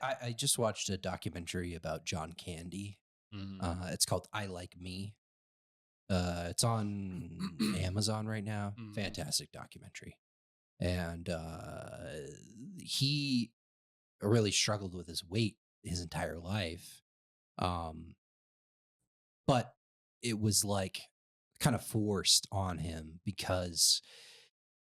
I just watched a documentary about John Candy. It's called I Like Me. It's on Amazon right now. Mm. Fantastic documentary. And he really struggled with his weight his entire life. Um, but it was like kind of forced on him because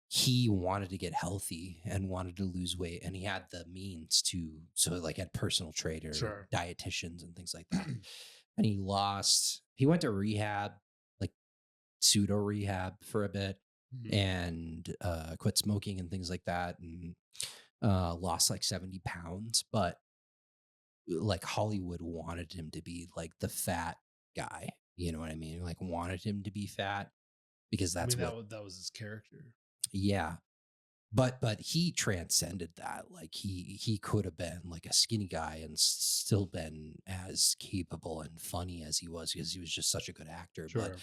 he wanted to get healthy and wanted to lose weight, and he had the means to, so like had personal trainer, Sure. dietitians and things like that. And he went to rehab, like pseudo rehab for a bit, Mhm. and quit smoking and things like that, and lost like 70 pounds. But like Hollywood wanted him to be like the fat guy. You know what I mean? Like wanted him to be fat because I that's mean, what, that was his character. yeah. But he transcended that. Like he could have been like a skinny guy and still been as capable and funny as he was, because he was just such a good actor. But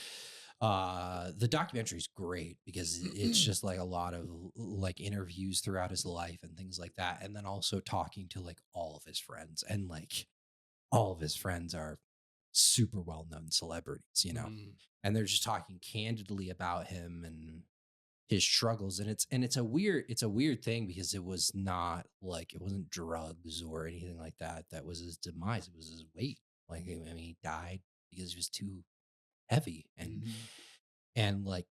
Sure. the documentary is great because it's just like a lot of like interviews throughout his life and things like that, and then also talking to like all of his friends, and like all of his friends are super well-known celebrities, Mm. and they're just talking candidly about him and his struggles. And it's a weird thing because it was not like, it wasn't drugs or anything like that that was his demise. It was his weight. Like, I mean, he died because he was too heavy. and Mhm. and like,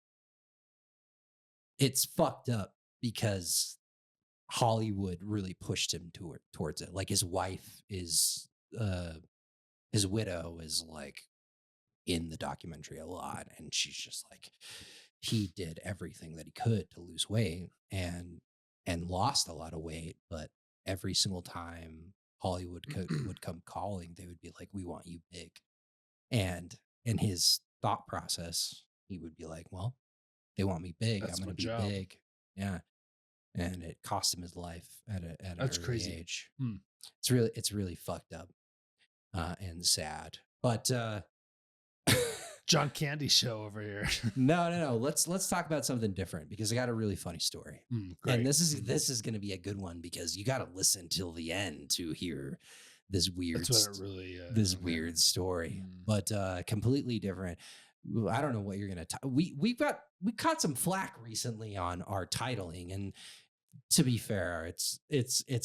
it's fucked up because Hollywood really pushed him towards it. Like his wife is uh his widow is like in the documentary a lot, and she's just like, he did everything that he could to lose weight, and lost a lot of weight. But every single time Hollywood would come calling, they would be like, we want you big. And in his thought process, he would be like, well, they want me big, I'm That's going my to be job. big. Yeah. And it cost him his life at an That's early crazy. age. Hmm. It's really fucked up and sad. But John Candy show over here. no. Let's talk about something different, because I got a really funny story. And Great. this is going to be a good one, because you got to listen till the end to hear this weird That's what it really. this Okay. weird story, Mm. but completely different. I don't know what you're going to we caught some flack recently on our titling, and to be fair, it's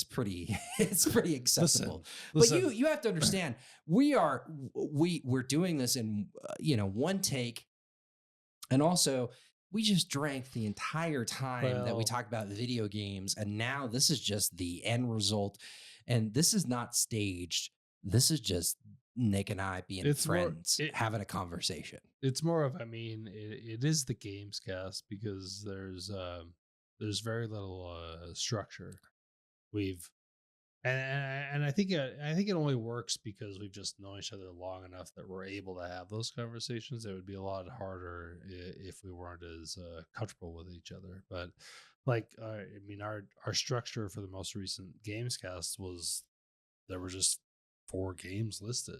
pretty it's pretty acceptable. But Listen. you have to understand, we're doing this in one take, and also we just drank the entire time that we Well, talked about video games, and now this is just the end result, and this is not staged. This is just Nick and I being it's more. friends having a conversation. It's more of. I mean, it is the Gamescast because there's very little structure. We've and I think it only works because we've just known each other long enough that we're able to have those conversations. It would be a lot harder if we weren't as comfortable with each other. But like, I mean, our structure for the most recent Gamescast was there were just 4 games listed.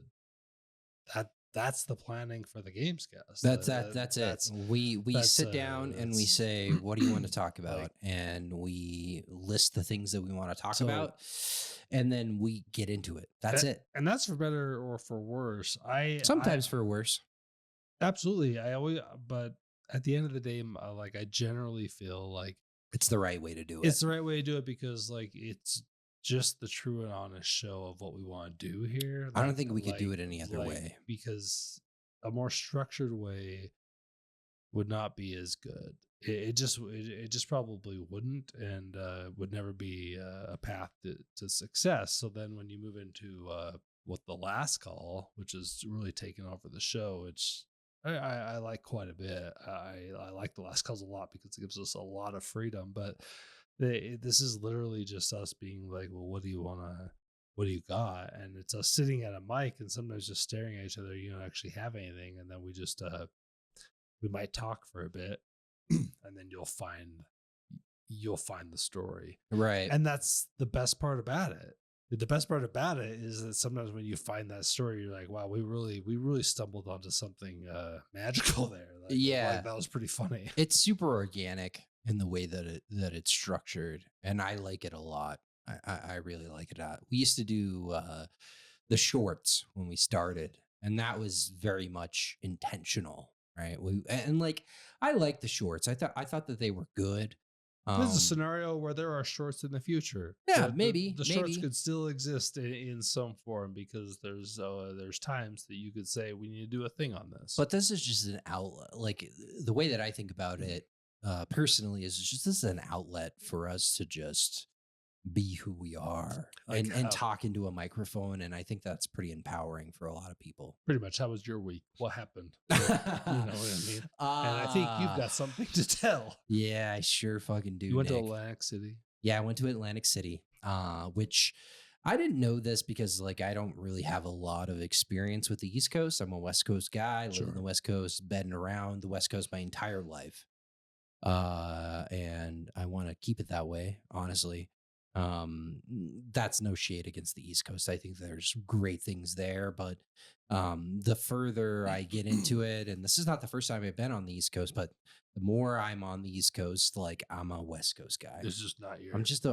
That's the planning for the Gamescast. That's it. We sit down and we That's say, what do you want to talk like about? And we list the things that we want to talk so. about, and then we get into it. That's it. And that's for better or for worse. I Sometimes for worse. absolutely. I always, but at the end of the day, like I generally feel like It's the right way to do it. it's the right way to do it because like it's just the true and honest show of what we want to do here. I don't think we could do it any other way. Because a more structured way would not be as good. It just probably wouldn't, and would never be a path to success. So then when you move into what the last call, which is really taking over the show, which I like quite a bit. I like the last calls a lot because it gives us a lot of freedom. But this is literally just us being like, well, what do you want to? What do you got? And it's us sitting at a mic and sometimes just staring at each other. You don't actually have anything, and then we might talk for a bit, and then you'll find the story. Right. And that's the best part about it. The best part about it is that sometimes when you find that story, you're like, wow, we really stumbled onto something magical there. Yeah. Like, that was pretty funny. It's super organic in the way that it's structured, and I like it a lot. I really like it. We used to do the shorts when we started, and that was very much intentional, right? And like I like the shorts. I thought that they were good. There's a scenario where there are shorts in the future. Yeah, The maybe, the shorts maybe. could still exist in some form because there's times that you could say we need to do a thing on this. But this is just an outlet. Like the way that I think about it personally is just this is an outlet for us to just be who we are Like and how talk into a microphone. And I think that's pretty empowering for a lot of people. pretty much how was your week? What happened? You know what I mean? And I think you've uh got something to tell. yeah, I sure fucking do, You went to Nick. Atlantic City. Yeah, I went to Atlantic City, which I didn't know this because like I don't really have a lot of experience with the East Coast. I'm a West Coast guy, live in the Sure. West Coast, been around the West Coast my entire life. And I want to keep it that way, honestly. That's no shade against the East Coast. I think there's great things there, but the further I get into it, and this is not the first time I've been on the East Coast, but the more I'm on the East Coast, like I'm a West Coast guy. It's just not I'm your just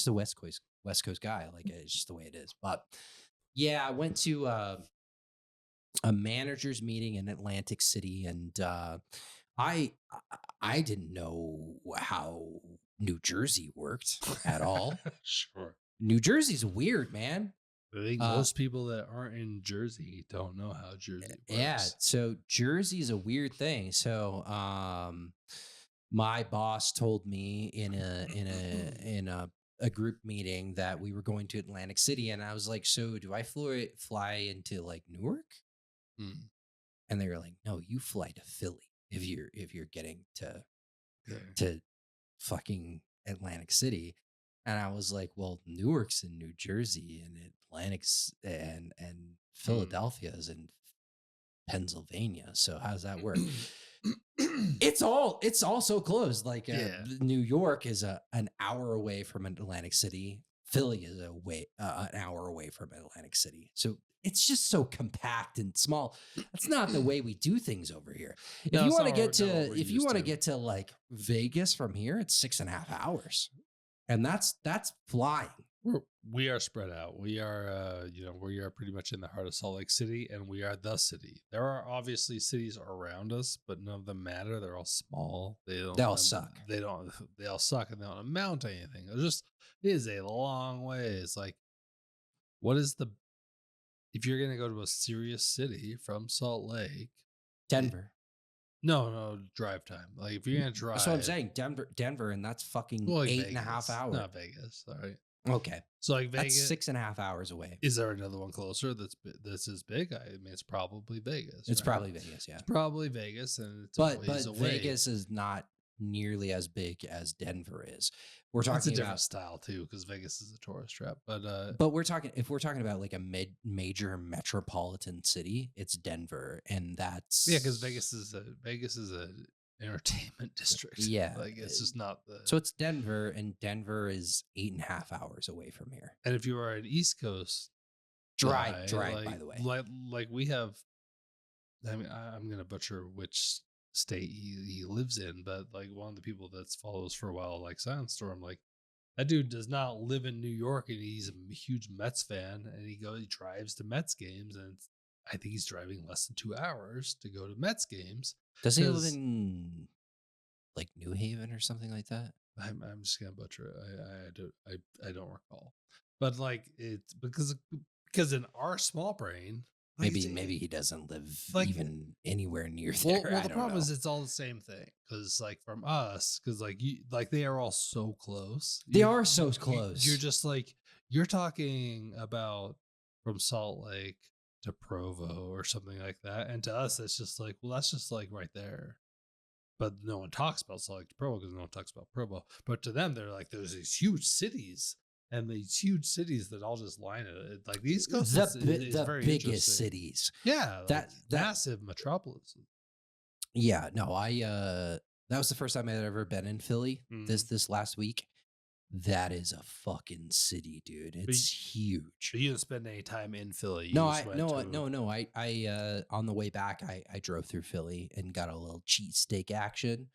a West Coast guy. Like it's just the way it is. But yeah, I went to a managers meeting in Atlantic City, and I I didn't know how New Jersey worked at all. sure. New Jersey's weird, man. I think Uh, most people that aren't in Jersey don't know how Jersey yeah, works. so Jersey's a weird thing. So my boss told me in a group meeting that we were going to Atlantic City, and I was like, "So do I fly into like Newark?" Mm, And they were like, "No, you fly to Philly if you're getting to okay. to fucking Atlantic City." And I was like, "Well, Newark's in New Jersey, and and Mm. Philadelphia is in Pennsylvania. So how does that work?" It's all so close. Like yeah. New York is an hour away from Atlantic City. Philly is an hour away from Atlantic City. So it's just so compact and small. That's not the way we do things over here. If No, you it's want not to get not what to we're if you used want to to. get to like Vegas from here, it's 6.5 hours, and that's flying. We are spread out. We are, we are pretty much in the heart of Salt Lake City, and we are the city. There are obviously cities around us, but none of them matter. They're all small. They all suck. They don't. They all suck, and they don't amount to anything. It is a long way. It's like, what is the if you're gonna go to a serious city from Salt Lake? it- Denver. no, drive time. Like if you're gonna That's what I'm drive, saying. Denver, and that's fucking well, like 8.5 Vegas, hours. not Vegas. All right. Okay, So like that's Vegas, 6.5 hours away. is there another one closer that's as big? I mean, it's probably Vegas. It's Right? probably Vegas, yeah. It's probably Vegas, and it's a But ways but away. Vegas is not nearly as big as Denver is. We're It's a talking different about, style too, because Vegas is a tourist trap. But but if we're talking about like a major metropolitan city, it's Denver, and yeah, because that's Vegas is a entertainment district. yeah. Like it's just not the. So it's Denver, and Denver is 8.5 hours away from here. And if you are an East Coast Dry, guy, by the way. like we have, I mean, I'm gonna butcher which state he lives in, but like one of the people that's follows for a while, like Silent Storm, like that dude does not live in New York, and he's a huge Mets fan, and he drives to Mets games, and I think he's driving less than 2 hours to go to Mets games. Does he live Because in like New Haven or something like that? I'm just gonna butcher it. I don't recall, but like it's because in our small brain, like Maybe he doesn't live like even anywhere near well, there. well, I the don't problem know. is it's all the same thing because like from us, because like you like they are all so close. They are so close. You're just like you're talking about from Salt Lake to Provo or something like that, and to us, it's just like well, that's just like right there. But no one talks about Salt Lake to Provo because no one talks about Provo. But to them, they're like there's these huge cities. And these huge cities that all just line it. Like the East Coast is The very biggest interesting. cities. Yeah, like That massive metropolis. yeah, no, I that was the first time I'd ever been in Philly Mhm. this last week. That is a fucking city, dude. But It's huge. you didn't spend any time in Philly. You No, just I went no to no no. I on the way back I drove through Philly and got a little cheesesteak action.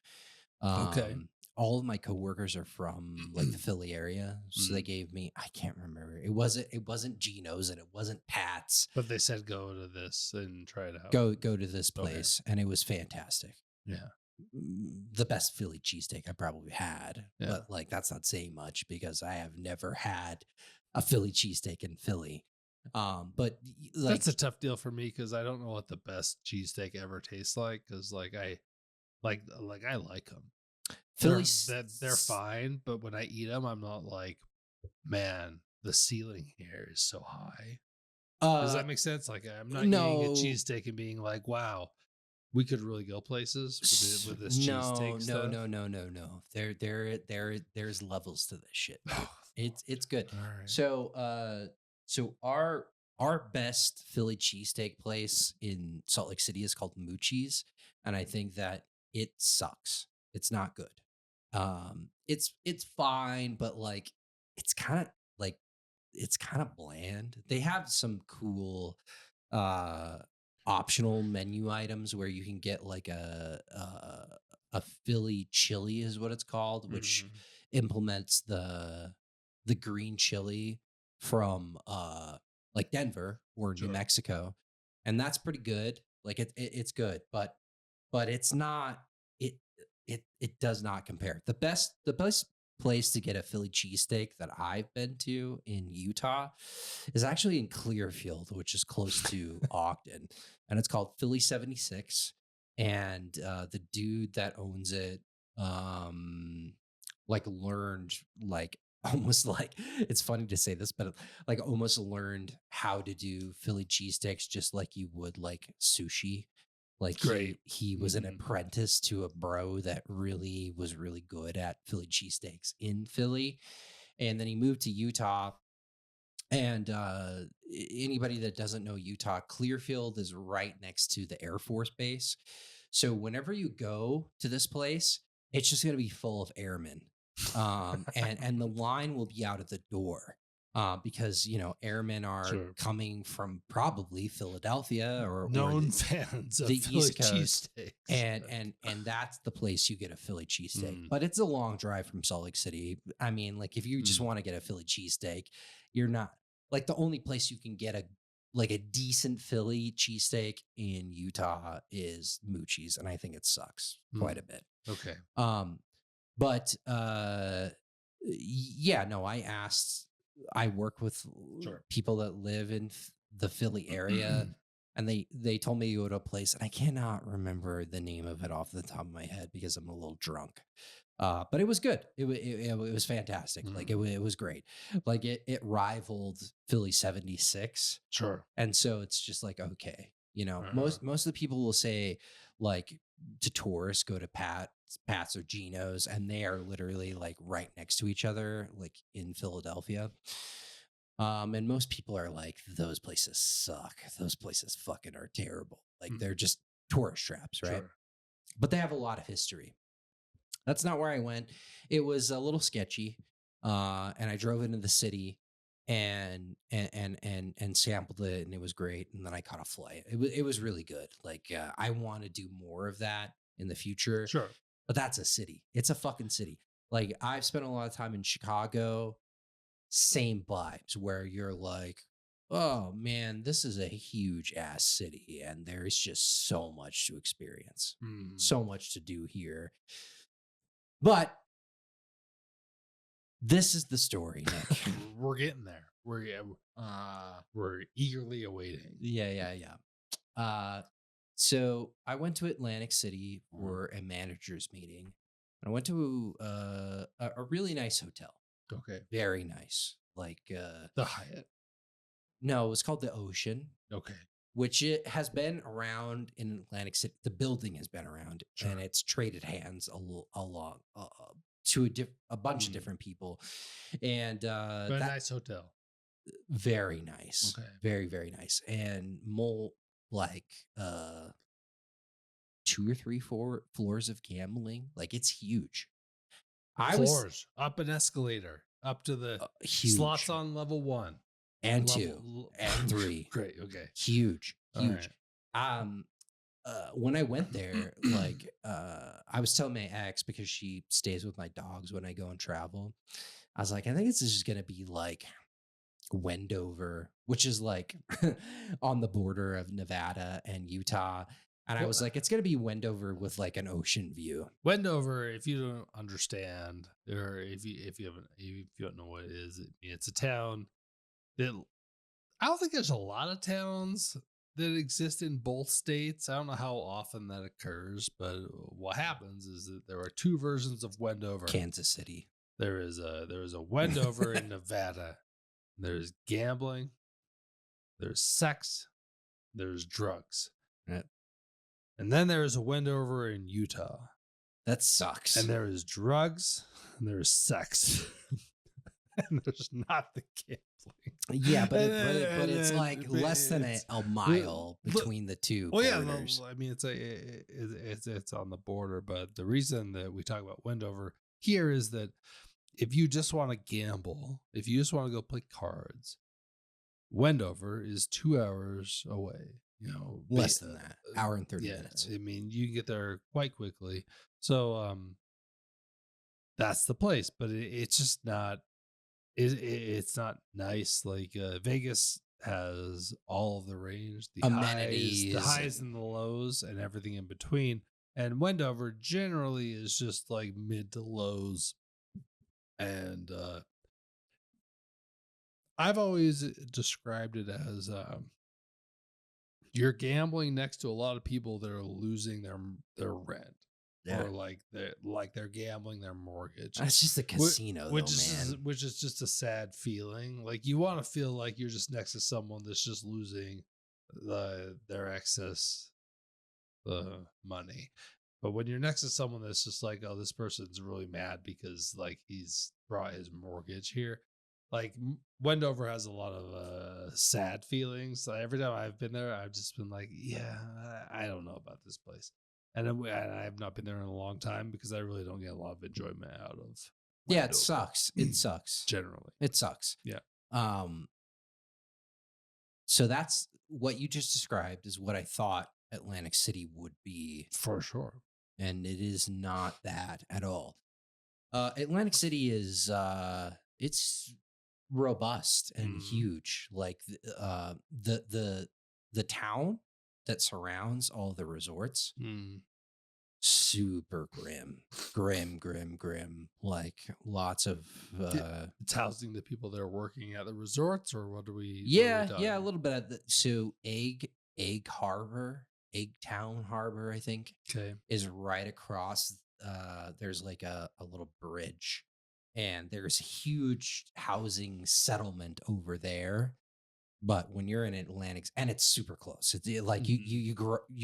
okay. all of my coworkers are from like the Philly area, so they Mm. gave me, I can't remember. It wasn't Geno's and it wasn't Pat's. But they said go to this and try it out. Go to this Okay. place, and it was fantastic. Yeah. The best Philly cheesesteak I probably had, Yeah. but like that's not saying much because I have never had a Philly cheesesteak in Philly. Like That's a tough deal for me because I don't know what the best cheesesteak ever tastes like. Because I like them. Philly, They're fine, but when I eat them, I'm not like, man, the ceiling here is so high. Does that make sense? Like I'm not eating a no, cheesesteak and being like, wow, we could really go places with this cheesesteak stuff. no. There's levels to this shit. Dude. Oh, It's good. all right. So our best Philly cheesesteak place in Salt Lake City is called Moochie's, and I think that it sucks. It's not good. It's fine, but like it's kind of like it's kind of bland. They have some cool uh optional menu items where you can get like a Philly chili is what it's called, which Mhm. implements the green chili from like Denver or New Sure. Mexico, and that's pretty good. Like it's good, but it's not it it does not compare. The best place to get a Philly cheesesteak that I've been to in Utah is actually in Clearfield, which is close to Ogden, and it's called Philly 76. And the dude that owns it, like learned like almost like it's funny to say this, but like almost learned how to do Philly cheesesteaks just like you would like sushi. Like Great. he was an Mhm. apprentice to a bro that really was really good at Philly cheesesteaks in Philly. And then he moved to Utah. And anybody that doesn't know Utah, Clearfield is right next to the Air Force Base. So whenever you go to this place, it's just going to be full of airmen, and the line will be out of the door because airmen are Sure. coming from probably Philadelphia or Known fans of the Philly East Coast, cheesesteaks. and that's the place you get a Philly cheesesteak. Mm. But it's a long drive from Salt Lake City. I mean, like if you just Mm. want to get a Philly cheesesteak, you're not like the only place you can get a decent Philly cheesesteak in Utah is Moochie's, and I think it sucks quite a bit. Okay. But yeah, no, I work with Sure. people that live in the Philly area, and they told me to go to a place, and I cannot remember the name of it off the top of my head because I'm a little drunk. But it was good. It was fantastic. Like it was great. Like it rivaled Philly 76. Sure. And so it's just like, okay, Uh-huh. most of the people will say like to tourists, go to Pat's or Geno's, and they are literally like right next to each other, like in Philadelphia. And most people are like, those places suck. Those places fucking are terrible. Like they're just tourist traps, right? Sure. But they have a lot of history. That's not where I went. It was a little sketchy, and I drove into the city and sampled it, and it was great. And then I caught a flight. It was really good. Like I want to do more of that in the future. Sure. But that's a city. It's a fucking city. Like I've spent a lot of time in Chicago. Same vibes where you're like, oh man, this is a huge ass city, and there's just so much to experience, so much to do here. But this is the story, Nick. We're getting there. We're eagerly awaiting. Yeah. So I went to Atlantic City for a manager's meeting. I went to a really nice hotel. Okay. Very nice. Like The Hyatt. no, it was called the Ocean, Okay. which it has been around in Atlantic City. The building has been around, Sure. and it's traded hands along to a bunch of different people, and But a nice hotel. very nice, Okay. very very nice, and more like 2 or 3 floors of gambling. Like it's huge. I was Floors. Up an escalator. Up to the huge slots on level 1. and Level- 2 and 3. Great. Okay. Huge, All huge. right. when I went there, like I was telling my ex because she stays with my dogs when I go and travel. I was like, I think this is going to be like Wendover, which is like on the border of Nevada and Utah. And I Well, was like, it's going to be Wendover with like an ocean view. Wendover, if you don't understand, or if you don't know what it is, it's a town that I don't think there's a lot of towns that exist in both states. I don't know how often that occurs, but what happens is that there are two versions of Wendover. Kansas City. There is a Wendover in Nevada. There's gambling, there's sex, there's drugs. Right. And then there is a Wendover in Utah. That sucks. And there is drugs, and there's sex. And there's not the gambling. Yeah, but it's like less than a mile between the two borders. I mean, it's on the border. But the reason that we talk about Wendover here is that if you just want to gamble, if you just want to go play cards, Wendover is 2 hours away. Less than that, hour and 30 minutes. I mean, you can get there quite quickly. So that's the place, but it's just not. It's not nice. Like Vegas has all of the range, the Amenities, the highs and the lows, and everything in between. And Wendover generally is just like mid to lows. And I've always described it as you're gambling next to a lot of people that are losing their rent. Yeah. Or like they're gambling their mortgage. That's just a casino, which is just a sad feeling. Like you want to feel like you're just next to someone that's just losing their excess money. But when you're next to someone that's just like, oh, this person's really mad because like he's brought his mortgage here. Like Wendover has a lot of sad feelings. So every time I've been there, I've just been like, yeah, I don't know about this place. And I have not been there in a long time because I really don't get a lot of enjoyment out of Wendover. Yeah, it sucks. It sucks. Generally. It sucks. Yeah. So that's what you just described is what I thought Atlantic City would be. For sure. And it is not that at all. Atlantic City is it's robust and huge. Like the town that surrounds all the resorts, super grim. Like lots of it's housing the people that are working at the resorts, or what do we? Yeah, a little bit of so Egg Town Harbor, I think, is right across. There's like a little bridge, and there's a huge housing settlement over there. But when you're in Atlantic, and it's super close, it's like you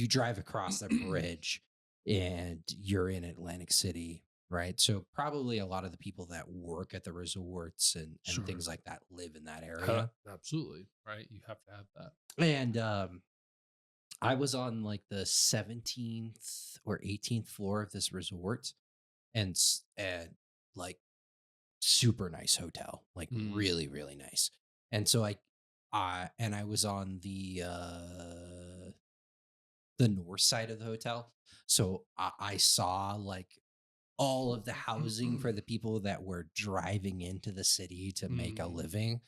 drive across the bridge, and you're in Atlantic City, right? So probably a lot of the people that work at the resorts and things like that live in that area. Absolutely, right. You have to have that. And I was on like the 17th or 18th floor of this resort, and like super nice hotel, like really, really nice. And so I was on the north side of the hotel. So I saw like all of the housing for the people that were driving into the city to make a living.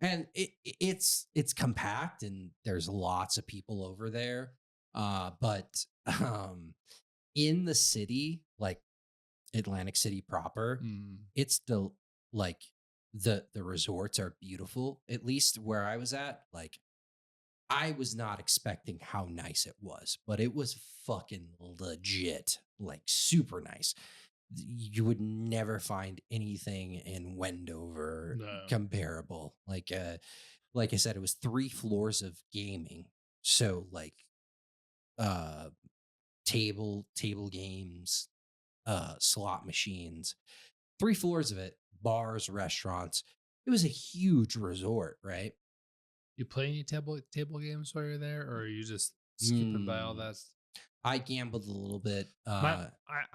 And it's compact and there's lots of people over there. But in the city, like Atlantic City proper, it's the resorts are beautiful, at least where I was at. Like I was not expecting how nice it was, but it was fucking legit, like super nice. You would never find anything in Wendover comparable. Like I said, it was 3 floors of gaming. So like table games, slot machines, 3 floors of it, bars, restaurants. It was a huge resort, right? You play any table games while you're there, or are you just skipping by all that? I gambled a little bit. I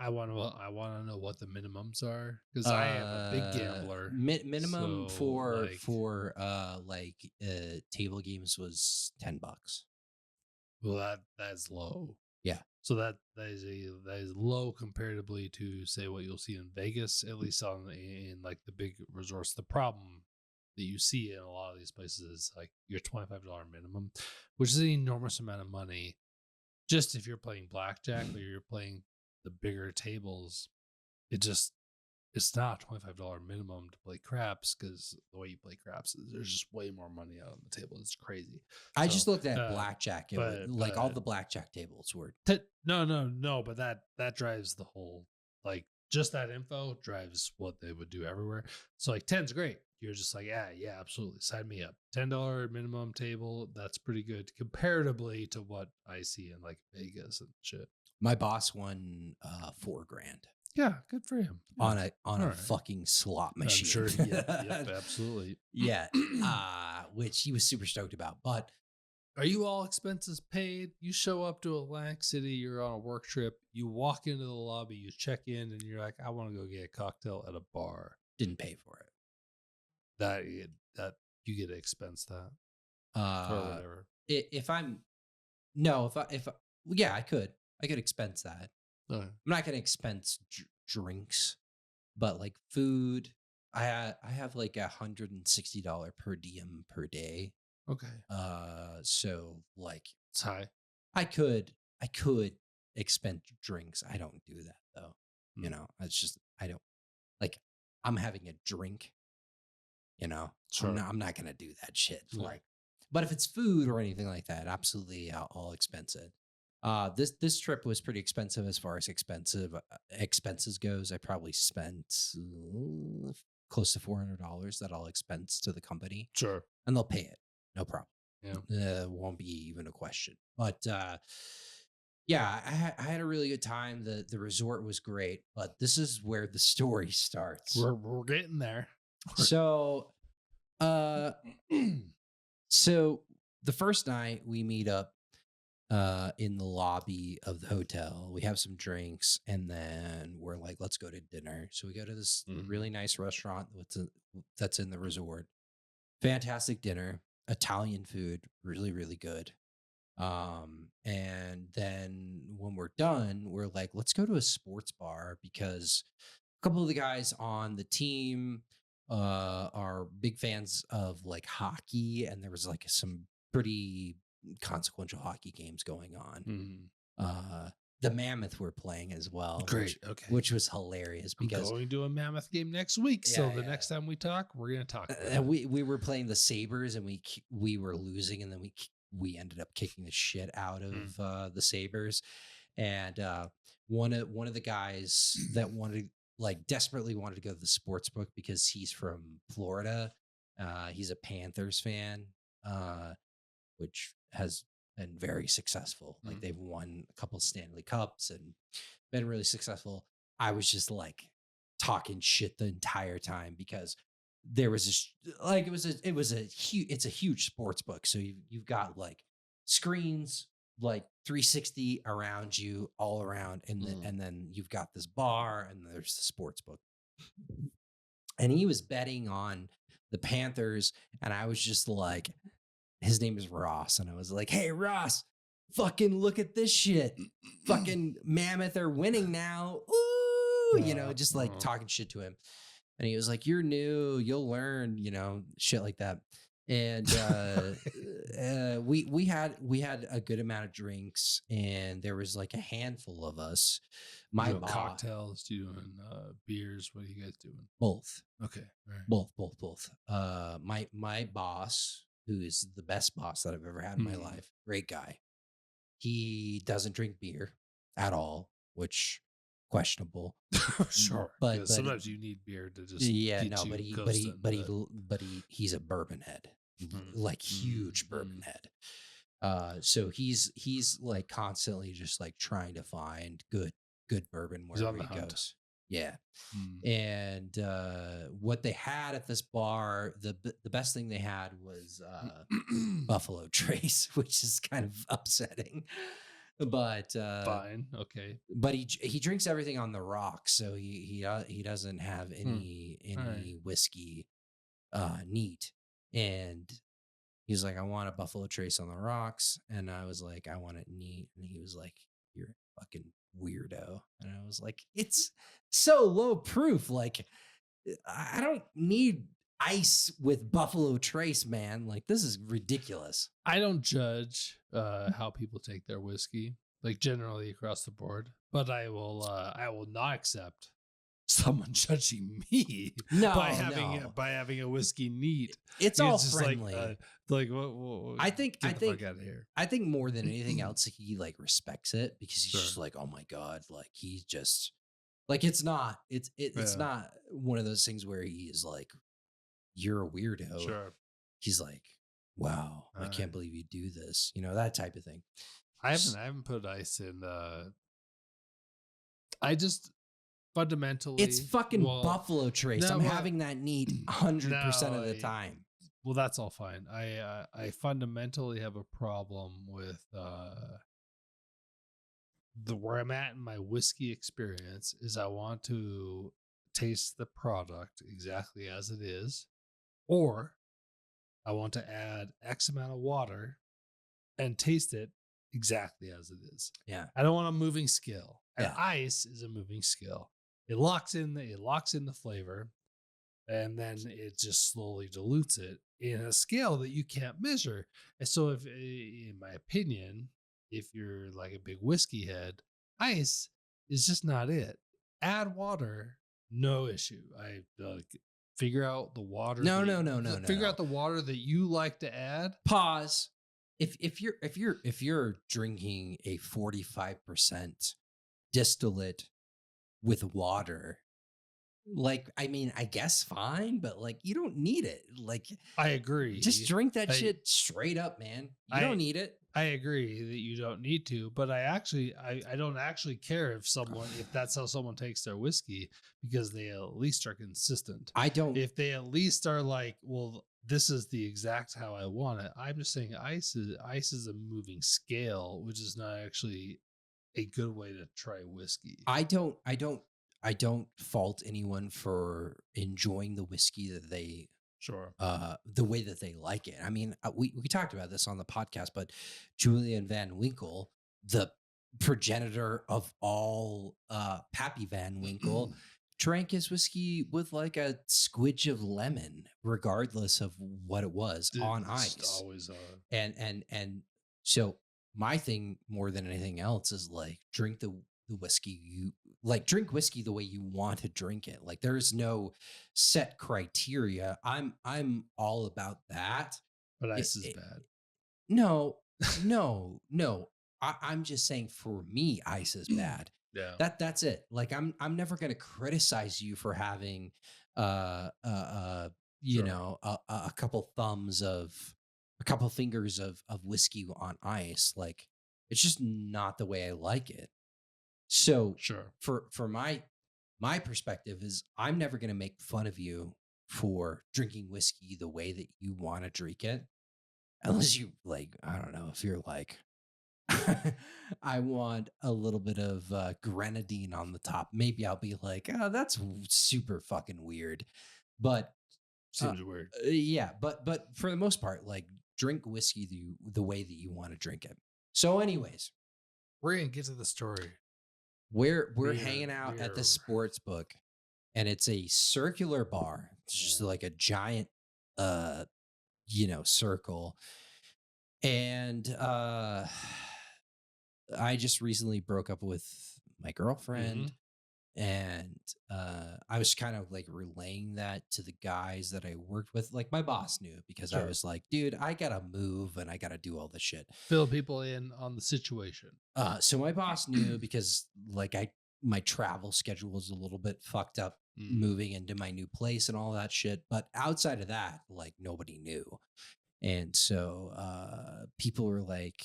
want to know what the minimums are, because I am a big gambler. Minimum for table games was $10. Well, that's low. Yeah. So that is low comparatively to say what you'll see in Vegas, at least in like the big resorts. The problem that you see in a lot of these places is like your $25 minimum, which is an enormous amount of money. Just if you're playing blackjack or you're playing the bigger tables, it just it's not a $25 minimum to play craps because the way you play craps is there's just way more money out on the table. It's crazy. I just So, looked at blackjack. It was like all but the blackjack tables were. no, but that drives the whole like just that info drives what they would do everywhere. So like 10's great. You're just like, yeah, absolutely. Sign me up. $10 minimum table. That's pretty good comparatively to what I see in like Vegas and shit. My boss won $4 grand Yeah, good for him. Yeah. on All a right. fucking slot I'm machine. sure. Yep, absolutely. Yeah, which he was super stoked about. But Are you all expenses paid? You show up to Atlantic City, you're on a work trip, you walk into the lobby, you check in, and you're like, I want to go get a cocktail at a bar. didn't pay for it. That you get to expense that or whatever. If I'm no, if I, yeah, I could expense that. Okay. I'm not gonna expense drinks, but like food, I have like $160 per diem per day. Okay. So like It's high. I could expense drinks. I don't do that though. You Mm. know, it's just I don't like. I'm having a drink. You know, Sure. I'm not gonna do that shit. Yeah. Like, but if it's food or anything like that, absolutely, I'll expense it. This trip was pretty expensive as far as expenses goes. I probably spent close to $400 that I'll expense to the company, Sure. and they'll pay it, no problem. Yeah. Won't be even a question. But yeah, I had a really good time. The resort was great, but this is where the story starts. We're getting there. So, uh, so the first night we meet up in the lobby of the hotel. We have some drinks, and then we're like, let's go to dinner. So we go to this really nice restaurant that's in the resort. Fantastic dinner, Italian food, really, really good. And then when we're done, we're like, let's go to a sports bar because a couple of the guys on the team are big fans of like hockey, and there was like some pretty consequential hockey games going on. Mhm. The Mammoth were playing as well. Great. Okay. Which was hilarious I'm because going to a Mammoth game next week. So Yeah, the yeah. next time we talk, we're gonna talk. About it. we were playing the Sabres, and we were losing, and then we ended up kicking the shit out of the Sabres. And one of the guys that desperately wanted to go to the sports book because he's from Florida. He's a Panthers fan, which has been very successful. Like they've won a couple Stanley Cups and been really successful. I was just like talking shit the entire time because there was this like it's a huge sports book. So you've got like screens like 360 around you all around, and then you've got this bar, and there's the sports book. And he was betting on the Panthers, and I was just like, his name is Ross, and I was like, hey Ross, fucking look at this shit. Fucking Mammoth are winning now. Ooh, just like talking shit to him. And he was like, you're new, you'll learn, shit like that. And we had a good amount of drinks, and there was like a handful of us. My boss, cocktails, doing beers. What are you guys doing? both. Okay, all right. Both. My boss, who is the best boss that I've ever had in my life, great guy. He doesn't drink beer at all, which questionable. Sure, but sometimes you need beer to just he's a bourbon head, like huge bourbon head. So he's like constantly just like trying to find good bourbon wherever he goes. Yeah. And what they had at this bar, the best thing they had was Buffalo Trace, which is kind of upsetting. But fine, okay. But he drinks everything on the rocks, so he doesn't have any whiskey neat. And he's like, I want a Buffalo Trace on the rocks, and I was like, I want it neat, and he was like, fucking weirdo. And I was like, it's so low proof. Like, I don't need ice with Buffalo Trace, man. Like, this is ridiculous. I don't judge how people take their whiskey, like generally across the board, but I will not accept someone judging me No, by having a whiskey neat. it's all It's just friendly. like what I think get the fuck out of here. I think more than anything else, he like respects it because he's Sure. just like, oh my god, like he's just like it's Yeah. not one of those things where he's like, you're a weirdo. Sure. He's like, wow, I can't believe you do this. You know, that type of thing. I haven't put ice in I just fundamentally It's fucking Buffalo Trace. no, I'm well, having that neat 100% of the no, time. well, that's all fine. I fundamentally have a problem with the where I'm at in my whiskey experience is I want to taste the product exactly as it is, or I want to add X amount of water and taste it exactly as it is. Yeah. I don't want a moving scale. And Yeah. ice is a moving scale. It locks in the flavor, and then it just slowly dilutes it in a scale that you can't measure. And so, if, in my opinion, if you're like a big whiskey head, ice is just not it. Add water, no issue. I figure out the water. No, no, no, no, Figure no. out the water that you like to add. Pause. If you're drinking a 45% distillate with water, like, I mean, I guess fine, but like you don't need it. Like, I agree. just drink that I- shit straight up, man. You I- don't need it. I agree that you don't need to, but I don't actually care if that's how someone takes their whiskey, because they at least are consistent. I don't. If they at least are like, well, this is the exact how I want it. I'm just saying ice is a moving scale, which is not actually a good way to try whiskey. I don't fault anyone for enjoying the whiskey that they Sure. the way that they like it. I mean, we talked about this on the podcast, but Julian Van Winkle, the progenitor of all Pappy Van Winkle, drank his whiskey with like a squidge of lemon, regardless of what it was, on It's ice. always And so my thing more than anything else is like drink the whiskey drink whiskey the way you want to drink it. Like there's no set criteria. I'm all about that. but It- ice is it- bad. No, no. I'm just saying for me, ice is bad. Yeah. That's it. Like I'm never gonna criticize you for having you Sure. know, a couple fingers of whiskey on ice. Like it's just not the way I like it. So Sure. for my perspective is I'm never going to make fun of you for drinking whiskey the way that you want to drink it, unless you like, I don't know, if you're like I want a little bit of grenadine on the top, maybe I'll be like, oh, that's super fucking weird. But Seems weird. yeah, but for the most part, like drink whiskey the way that you want to drink it. So anyways, We're gonna get to the story. we're We're- hanging out at the we're- sports book, and it's a circular bar. It's just like a giant circle. And I just recently broke up with my girlfriend, and I was kind of like relaying that to the guys that I worked with. Like my boss knew, because I Sure. was like, dude, I gotta move and I gotta do all this shit. Fill people in on the situation. So my boss knew, because like my travel schedule was a little bit fucked up Mm. moving into my new place and all that shit. But outside of that, like nobody knew. And so people were like,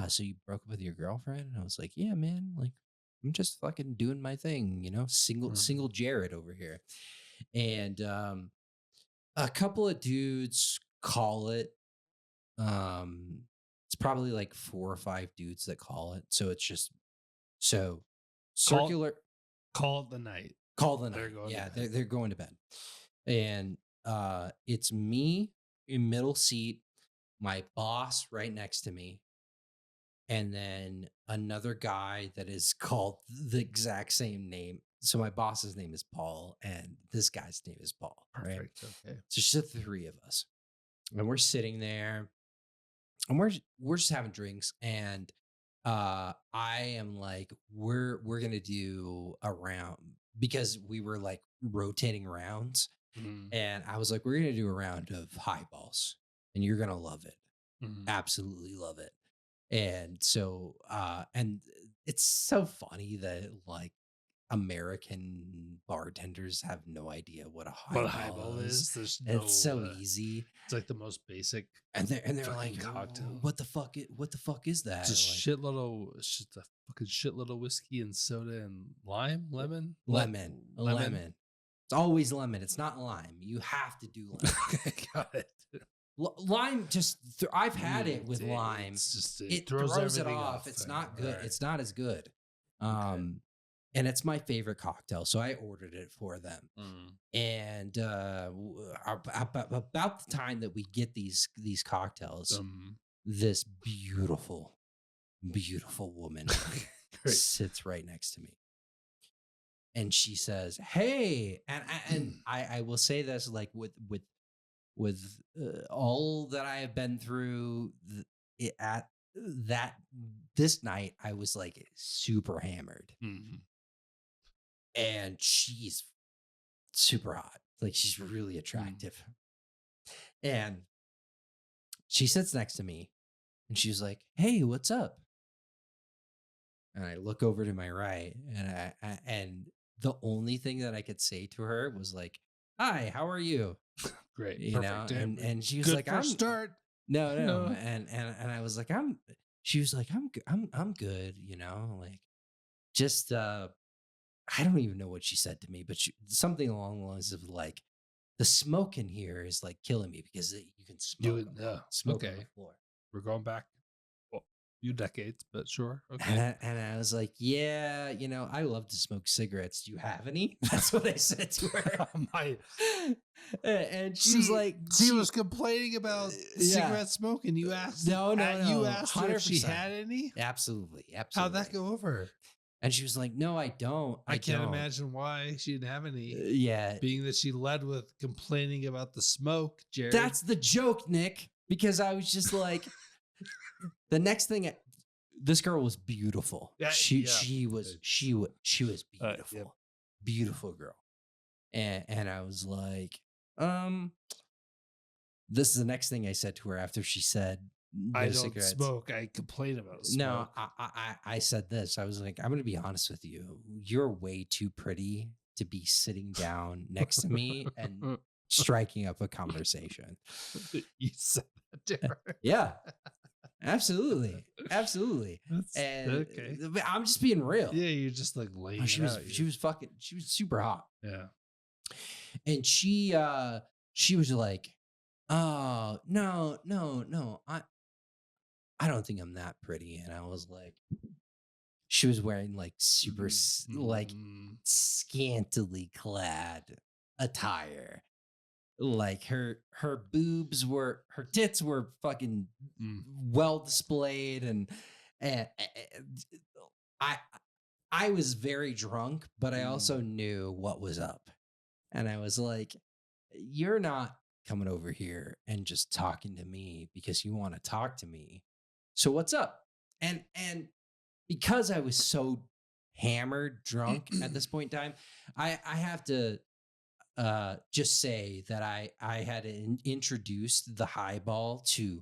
so you broke up with your girlfriend? And I was like, yeah, man, like I'm just fucking doing my thing, single Jared over here. And a couple of dudes call it. It's probably like 4 or 5 dudes that call it. So it's just circular. Call it the night. Call the They're night. going to Yeah, bed. they're going to bed. And it's me in middle seat, my boss right next to me, and then another guy that is called the exact same name. So my boss's name is Paul, and this guy's name is Paul. Right. Perfect. Okay. So it's just the three of us, and we're sitting there, and we're just having drinks, and I am like, we're gonna do a round because we were like rotating rounds, Mhm. and I was like, we're gonna do a round of highballs, and you're gonna love it, Mhm. absolutely love it. And so and it's so funny that like American bartenders have no idea what a What a highball highball is. is, there's It's no, so easy. it's like the most basic And they're like, fucking cocktail. What the fuck what the fuck is that? Just Like just a fucking shitload of whiskey and soda and lime, lemon, lemon. lemon. It's always lemon. It's not lime. You have to do lemon. Okay, got it. Lime just I've had it with lime. It's just It throws throws it everything off. It's not good. Alright. It's not as good. Okay. And it's my favorite cocktail, so I ordered it for them. Mm. And about the time that we get these cocktails, this beautiful, beautiful woman Great. sits right next to me, and she says, "Hey," and I will say this like with all that I have been through at that this night, I was like super hammered, Mhm. and she's super hot. Like she's really Mm. attractive. And she sits next to me and she's like, "Hey, what's up?" And I look over to my right, and and the only thing that I could say to her was like, "Hi, how are you?" Great. You know, Perfect. and she was Good like, first "I'm start. no," No. and I was like, "I'm." She was like, I'm good," you know, like just I don't even know what she said to me, but something along the lines of like, the smoke in here is like killing me because you can You smoke on the okay. floor. We're going back a few decades, but sure. And Okay. I was like, yeah, you know, I love to smoke cigarettes. Do you have any? That's what I said to her. My And she was like, she was complaining about yeah, cigarette smoke, and you asked no, no, you no, asked her if she 100%. had any. Absolutely, How'd that absolutely. go over? And she was like, no, I don't. I can't don't. imagine why she didn't have any. Yeah. Being that she led with complaining about the smoke, Jared. That's the joke, Nick, because I was just like, the next thing, this girl was beautiful. Yeah, She was beautiful, yep. beautiful girl. And I was like, this is the next thing I said to her after she said, no I don't cigarettes. smoke. I complain about smoke. No, I said this. I was like, I'm going to be honest with you. You're way too pretty to be sitting down next to me and striking up a conversation. You said that to her. Yeah, absolutely. Absolutely. And okay. I'm just being real. Yeah, you're just like laying she it was out. she was fucking she was super hot. Yeah. And she was like, "Oh, no. I don't think I'm that pretty." And I was like, she was wearing like super like scantily clad attire. Like her boobs were, her tits were fucking well displayed, and I I was very drunk, but I also knew what was up. And I was like, you're not coming over here and just talking to me because you want to talk to me. So what's up? And because I was so hammered drunk at this point in time, I have to just say that I had introduced the highball to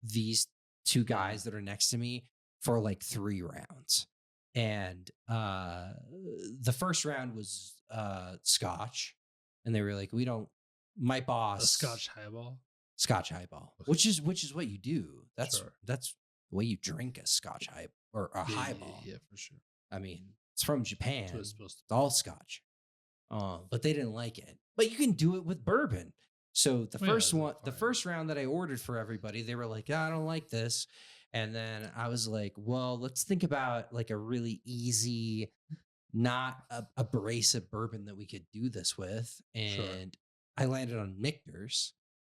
these two guys that are next to me for like 3 rounds. And the first round was scotch, and they were like, we don't, my boss, A scotch highball. Scotch highball, Okay. which is what you do. That's Sure. that's the way you drink a scotch high or a highball. Yeah, for sure. I mean, it's from Japan. That's what it's supposed to It's all scotch. But they didn't like it. But you can do it with bourbon. So the first one, the first round that I ordered for everybody, they were like, I don't like this. And then I was like, well, let's think about like a really easy, not abrasive bourbon that we could do this with. And I landed on Michter's.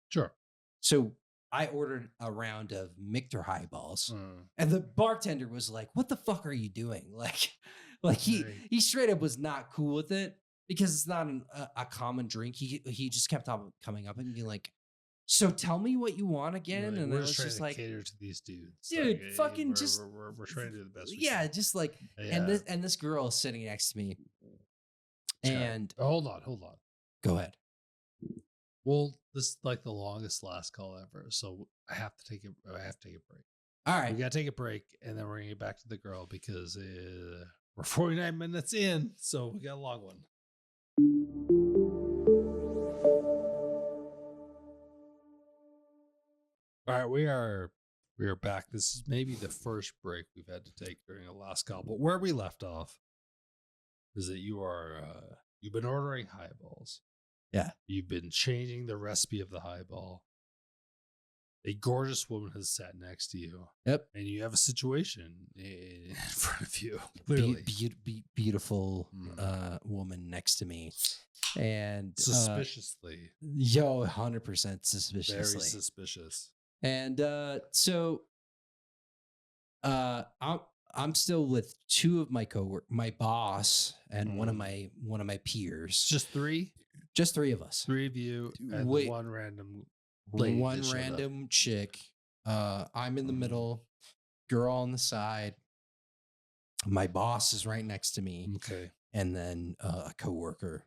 Sure. So I ordered a round of Michter highballs, Mm. and the bartender was like, "What the fuck are you doing?" Like he straight up was not cool with it because it's not a common drink. He just kept on coming up and being like, "So tell me what you want again," Like, and we're I just was trying just to like, cater to these dudes, "Dude, like, fucking just we're trying to do the best. yeah, just like." Yeah. And this girl is sitting next to me, Okay. and hold on. go ahead. Well, this is like the longest last call ever, so I have to take a break. All We right, gotta take a break, and then we're gonna get back to the girl because we're 49 minutes in, so we got a long one. All right, we are back. This is maybe the first break we've had to take during the last call, but where we left off is that you've been ordering highballs. Yeah. You've been changing the recipe of the highball. A gorgeous woman has sat next to you. Yep. And you have a situation in front of you. Clearly. Beautiful woman next to me. And suspiciously. 100% suspiciously. Very suspicious. And so I'm still with two of my my boss and one of my peers. Just three? Just three of us. Three of you and one random lady. One random chick. I'm in the middle, girl on the side. My boss is right next to me. Okay. And then a coworker.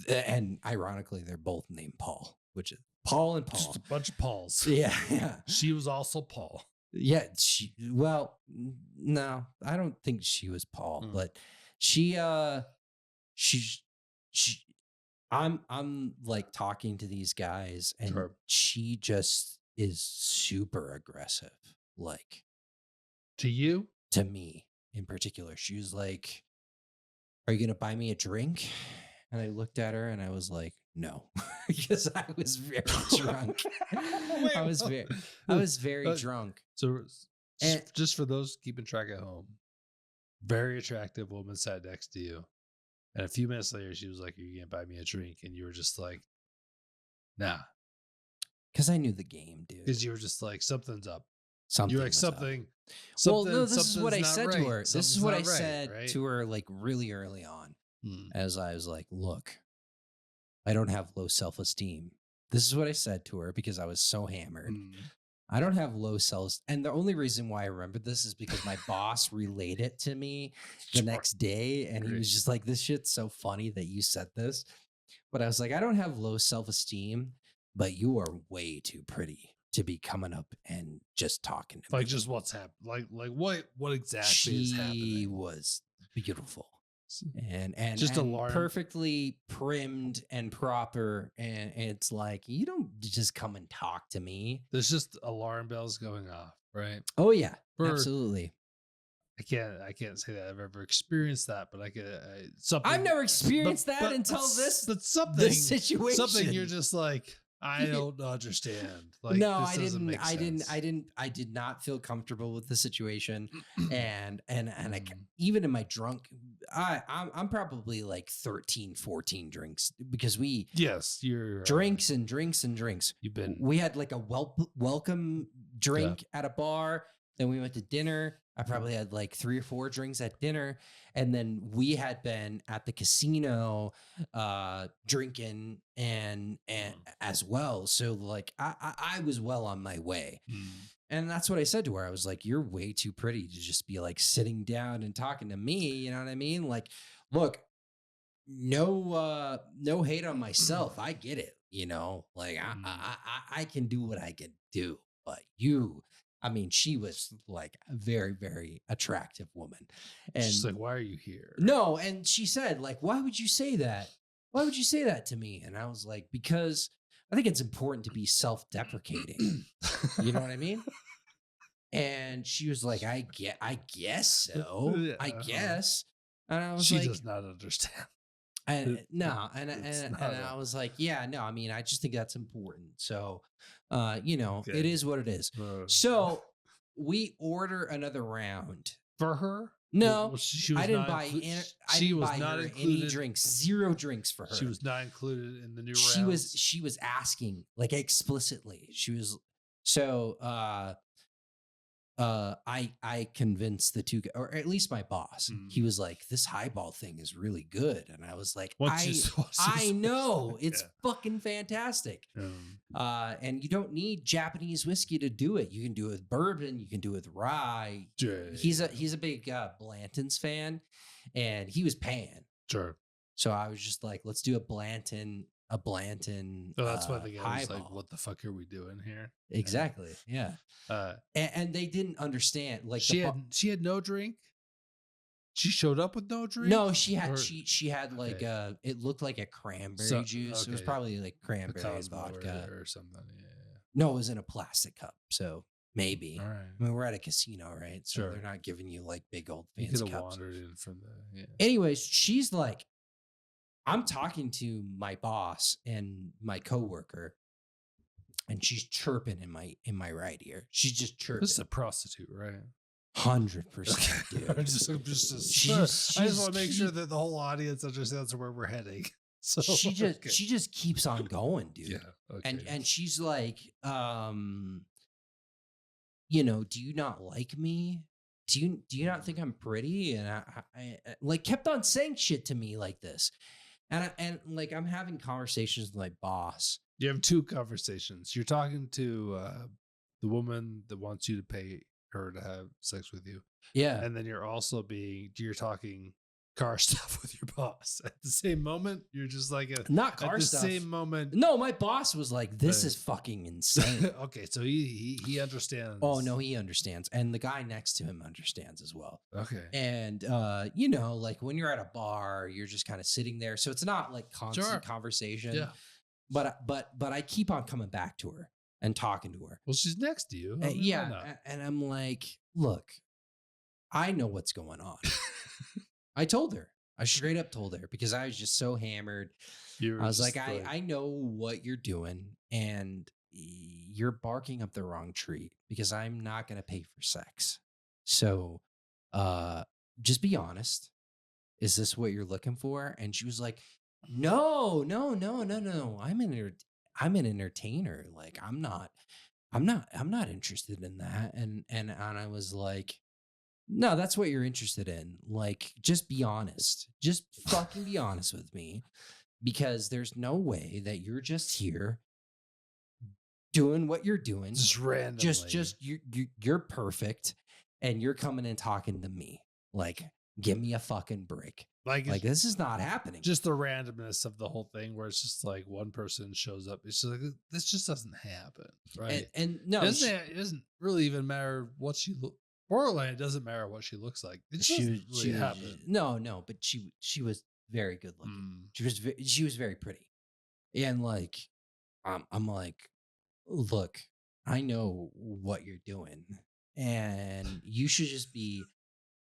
And ironically, they're both named Paul, which is Paul and Paul. Just a bunch of Pauls. Yeah. She was also Paul. Yeah. No, I don't think she was Paul, but I'm like talking to these guys, and she just is super aggressive, like to you, to me in particular. She was like, "Are you gonna buy me a drink?" And I looked at her and I was like, "No," because I was very drunk. I was very drunk. So, and just for those keeping track at home, very attractive woman sat next to you. And a few minutes later, she was like, "Are you going to buy me a drink?" And you were just like, "Nah." Because I knew the game, dude. Because you were just like, something's up. You're like, something. Well, no, this is what I said to her. This is what I said to her, like, really early on. As I was like, "Look, I don't have low self-esteem." This is what I said to her because I was so hammered. I don't have low self, and the only reason why I remember this is because my boss relayed it to me the next day, and he was just like, "This shit's so funny that you said this." But I was like, "I don't have low self-esteem, but you are way too pretty to be coming up and just talking to me." Like, just what's happening? Like what exactly is happening? She was beautiful. And just alarm, perfectly primmed and proper, and it's like, you don't just come and talk to me. There's just alarm bells going off, right? Oh yeah, absolutely. I can't say that I've ever experienced that, but something. I've never experienced that until this situation. Something you're just like, I don't understand. Like, no, I did not feel comfortable with the situation. and even in my drunk, I'm probably like 13, 14 drinks because you're drinks and drinks. We had like a welcome drink at a bar. Then we went to dinner. I probably had like 3 or 4 drinks at dinner. And then we had been at the casino drinking and as well. So like I was well on my way. And that's what I said to her. I was like, "You're way too pretty to just be like sitting down and talking to me." You know what I mean? Like, look, no hate on myself. I get it. You know, like I can do what I can do, but she was like a very, very attractive woman. And she's like, "Why are you here?" No. And she said, like, "Why would you say that? Why would you say that to me?" And I was like, "Because I think it's important to be self-deprecating." You know what I mean? And she was like, I guess so. Yeah, I guess. And I was she does not understand. And I was like, "Yeah, no, I just think that's important." So, it is what it is. So we order another round for her. No, well, I didn't buy any drinks. 0 drinks for her. She was not included in the new rounds. She was asking like explicitly. She was So I convinced the two, or at least my boss. He Mm. was like, "This highball thing is really good," and I was like, Once you "I once you I switch, know it's yeah. fucking fantastic." Um, And you don't need Japanese whiskey to do it. You can do it with bourbon. You can do it with rye. yeah, He's a big Blanton's fan, and he was paying. sure. So I was just like, let's do a Blanton So that's why the guy was like, highball. "What the fuck are we doing here?" Yeah. Exactly. Yeah. Uh, And they didn't understand. Like she had no drink. She showed up with no drink, no, she had or she had like okay, it looked like a cranberry so juice. It was okay, probably like a cranberry and Cosmo vodka. or something. Yeah. No, it was in a plastic cup. So maybe. All right, I mean, we're at a casino, right? So they're sure. not giving you like big old You could fancy have cups. wandered in from the yeah. Anyways, she's like, I'm talking to my boss and my coworker, and she's chirping in my right ear. She's just This is chirping. a prostitute, right? 100%, I dude. just want to make sure that the whole audience understands where we're heading. So okay. she just keeps on going, dude. Yeah. Okay. And she's like, you know, do you not like me? Do you not think I'm pretty? And I like kept on saying shit to me like this. And like I'm having conversations with my boss. You have two conversations. You're talking to the woman that wants you to pay her to have sex with you, Yeah. and then you're talking car stuff with your boss at the same moment. You're just like Not car at the stuff. same moment. No, my boss was like, this is fucking insane. Okay, so he understands. Oh no, he understands. And the guy next to him understands as well. Okay. And you know, like when you're at a bar, you're just kind of sitting there. So it's not like constant Sure. conversation. Yeah. But I keep on coming back to her and talking to her. Well, she's next to you. I mean, why Yeah. not? And I'm like, look, I know what's going on. I told her. I straight up told her because I was just so hammered. You were I was just like, I know what you're doing, and you're barking up the wrong tree because I'm not gonna pay for sex. So just be honest. Is this what you're looking for? And she was like, no, no, no, no, no. I'm an entertainer. Like I'm not interested in that. And I was like, no, that's what you're interested in. Like, just be honest. Just fucking be honest with me. Because there's no way that you're just here doing what you're doing. just randomly. Just you're perfect. And you're coming and talking to me. Like, give me a fucking break. like This is not happening. just the randomness of the whole thing, where it's just like one person shows up. It's just like this just doesn't happen, right? And no, it doesn't really even matter what she look. Borderline, it doesn't matter what she looks like. It doesn't really happen. No, but she was very good looking. She was very pretty, and like, I'm like, look, I know what you're doing, and you should just be.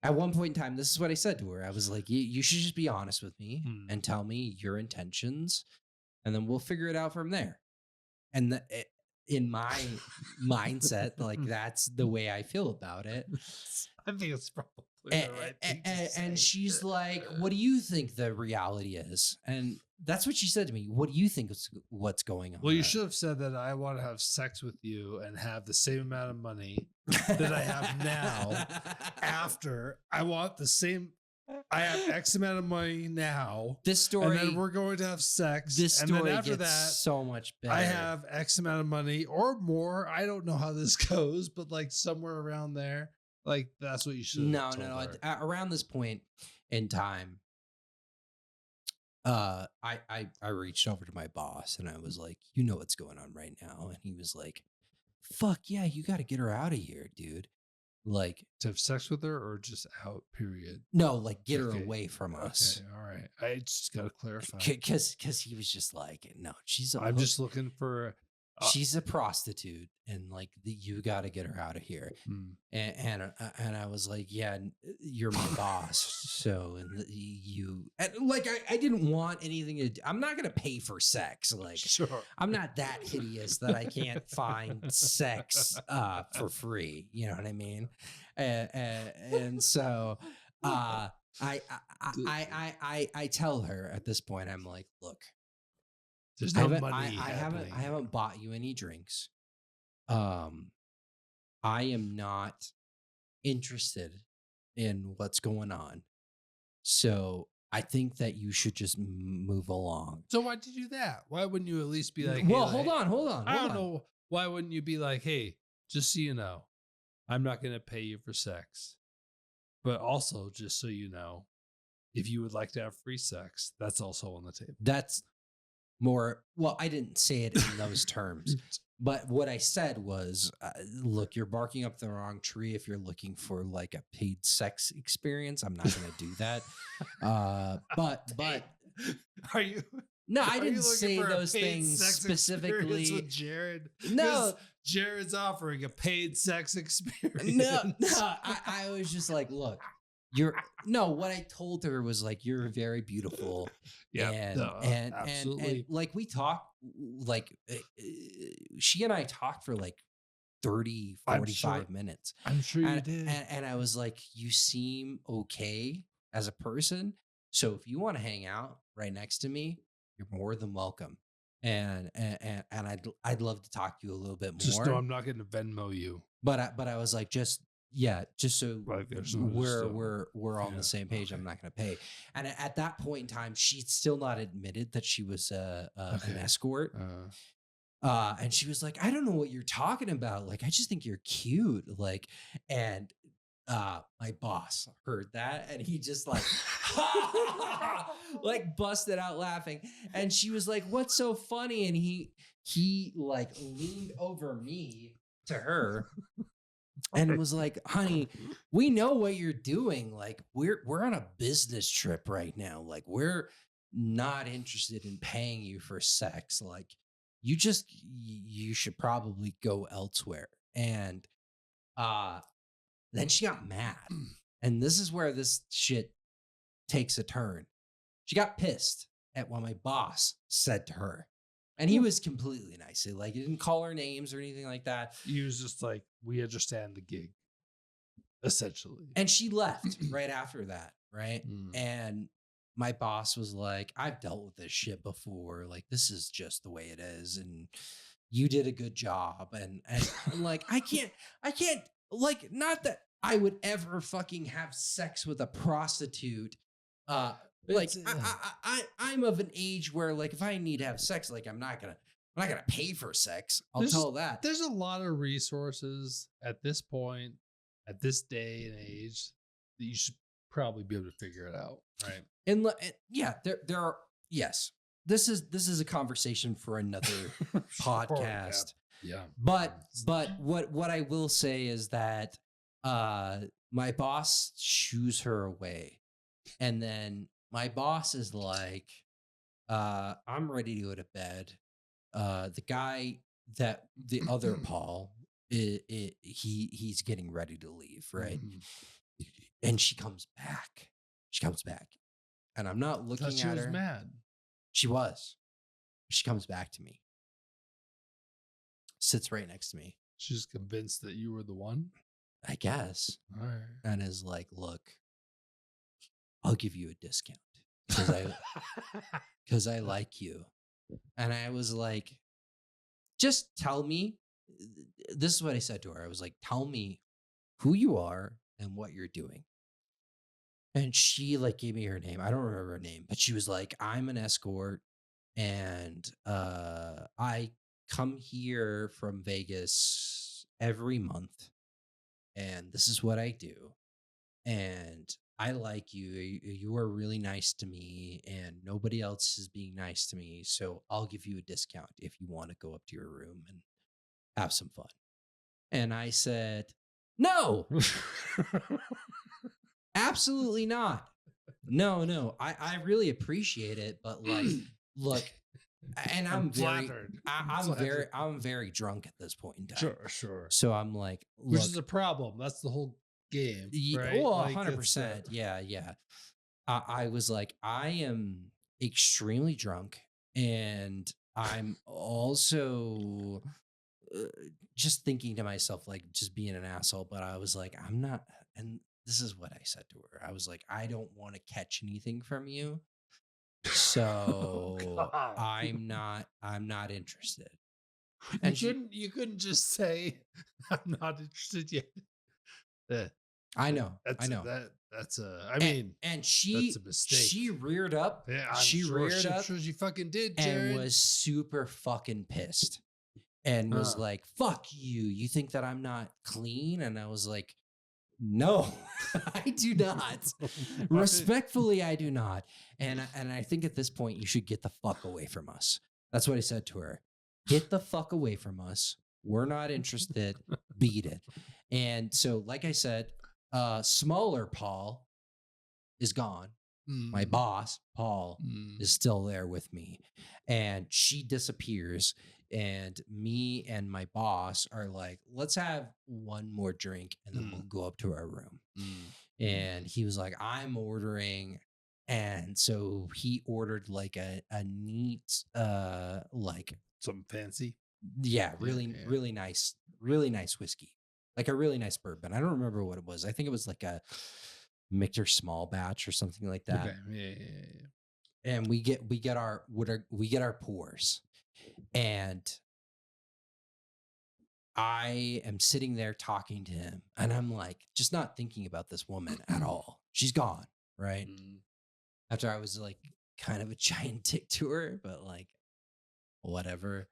At one point in time, this is what I said to her. I was like, you should just be honest with me and tell me your intentions, and then we'll figure it out from there. And in my mindset, like that's the way I feel about it. I think it's probably the right thing to say. And she's like, what do you think the reality is? And that's what she said to me. What do you think is what's going on? Well, you should have said that I want to have sex with you and have the same amount of money that I have now. After I want the same, I have X amount of money now. This story, and then we're going to have sex. This story and then after gets that, so much better. I have X amount of money or more. I don't know how this goes, but like somewhere around there, like that's what you should. No. Around this point in time, I reached over to my boss and I was like, you know what's going on right now, and he was like, fuck yeah, you got to get her out of here, dude. Like, to have sex with her or just out, period? No, like get her away from us. Okay, all right. I just got to clarify. Because he was just like, no, I'm just looking for. She's a prostitute, and like you got to get her out of here. And I was like, yeah, you're my boss, so like I didn't want anything to. I'm not gonna pay for sex. Like, sure. I'm not that hideous that I can't find sex for free. You know what I mean? And so I tell her at this point, I'm like, look. There's no money. I haven't bought you any drinks. um, I am not interested in what's going on. So I think that you should just move along. So why'd you do that? Why wouldn't you at least be like, hey, Well, hold on, hold on, I hold don't on. know. Why wouldn't you be like, hey, just so you know, I'm not going to pay you for sex. But also, just so you know, if you would like to have free sex, that's also on the table. That's more, well, I didn't say it in those terms, but what I said was, look, you're barking up the wrong tree if you're looking for like a paid sex experience. I'm not going to do that. But Are you? no, I Are you didn't looking say for a those paid things sex experience specifically. with Jared? No, Jared's offering a paid sex experience. no, I was just like, look, what I told her was like, you're very beautiful. Yeah, and absolutely. like we talked, like she and I talked for like 30, 45 minutes. I'm sure you And, did. and I was like, you seem okay as a person. So if you want to hang out right next to me, you're more than welcome. And I'd love to talk to you a little bit Just know more. I'm not going to Venmo you. But I was like, just so Like, there's no just, we're on yeah, the same page. okay. I'm not going to pay. And at that point in time, she'd still not admitted that she was an Okay. escort. And she was like, I don't know what you're talking about. Like, I just think you're cute. Like, and my boss heard that and he just like like busted out laughing. And she was like, what's so funny? And he like leaned over me to her and was like, honey, we know what you're doing. Like, we're on a business trip right now. Like, we're not interested in paying you for sex. Like, you should probably go elsewhere. And then she got mad. And this is where this shit takes a turn. She got pissed at what my boss said to her. And he was completely nice. Like, he didn't call her names or anything like that. He was just like, we understand the gig, essentially. And she left right after that, right? Mm. And my boss was like, I've dealt with this shit before. Like, this is just the way it is. And you did a good job. And I'm like, I can't, like, not that I would ever fucking have sex with a prostitute. Like, I'm of an age where, like, if I need to have sex, like, I'm not gonna pay for sex. I'll tell that. There's a lot of resources at this point, at this day and age, that you should probably be able to figure it out, right? And yeah, there are. Yes, this is a conversation for another podcast. Yeah. But what I will say is that my boss shoos her away, and then my boss is like, I'm ready to go to bed. The guy that the other Paul, he's getting ready to leave, right? Mm-hmm. And she comes back. And I'm not looking at her. She was mad. She was. She comes back to me. Sits right next to me. She's convinced that you were the one? I guess. All right. And is like, look, I'll give you a discount because I like you. And I was like, just tell me. This is what I said to her. I was like, tell me who you are and what you're doing. And she like gave me her name. I don't remember her name, but she was like, I'm an escort and I come here from Vegas every month and this is what I do. And I like you. You are really nice to me and nobody else is being nice to me. So I'll give you a discount if you want to go up to your room and have some fun. And I said, no, absolutely not. No. I really appreciate it. But like, look, and I'm very drunk at this point in time. Sure. So I'm like, look, which is a problem. That's the whole game. Right? Well, 100%. Yeah. I was like, I am extremely drunk and I'm also just thinking to myself, like, just being an asshole. But I was like, I'm not. And this is what I said to her. I was like, I don't want to catch anything from you. So I'm not interested. And she, You couldn't just say I'm not interested yet. Uh, I know, That's I know. that's a. I And, mean, and that's a mistake. she reared up. Yeah, I'm She sure. reared I'm up sure she fucking did, and Jared. was super fucking pissed and was like, "Fuck you! You think that I'm not clean?" And I was like, "No, I do not. Respectfully, I do not." And I think at this point you should get the fuck away from us. That's what I said to her. Get the fuck away from us. We're not interested. Beat it. And so, like I said, smaller Paul is gone. My boss, Paul, is still there with me. And she disappears. And me and my boss are like, let's have one more drink and then we'll go up to our room. And he was like, I'm ordering. And so he ordered like a neat, like, Some fancy. yeah, really nice whiskey. Like a really nice bourbon. I don't remember what it was. I think it was like a Michter small batch or something like that. Okay. Yeah. And we get our pours. And I am sitting there talking to him and I'm like just not thinking about this woman at all. She's gone, right? After I was like kind of a giant dick to her, but like whatever.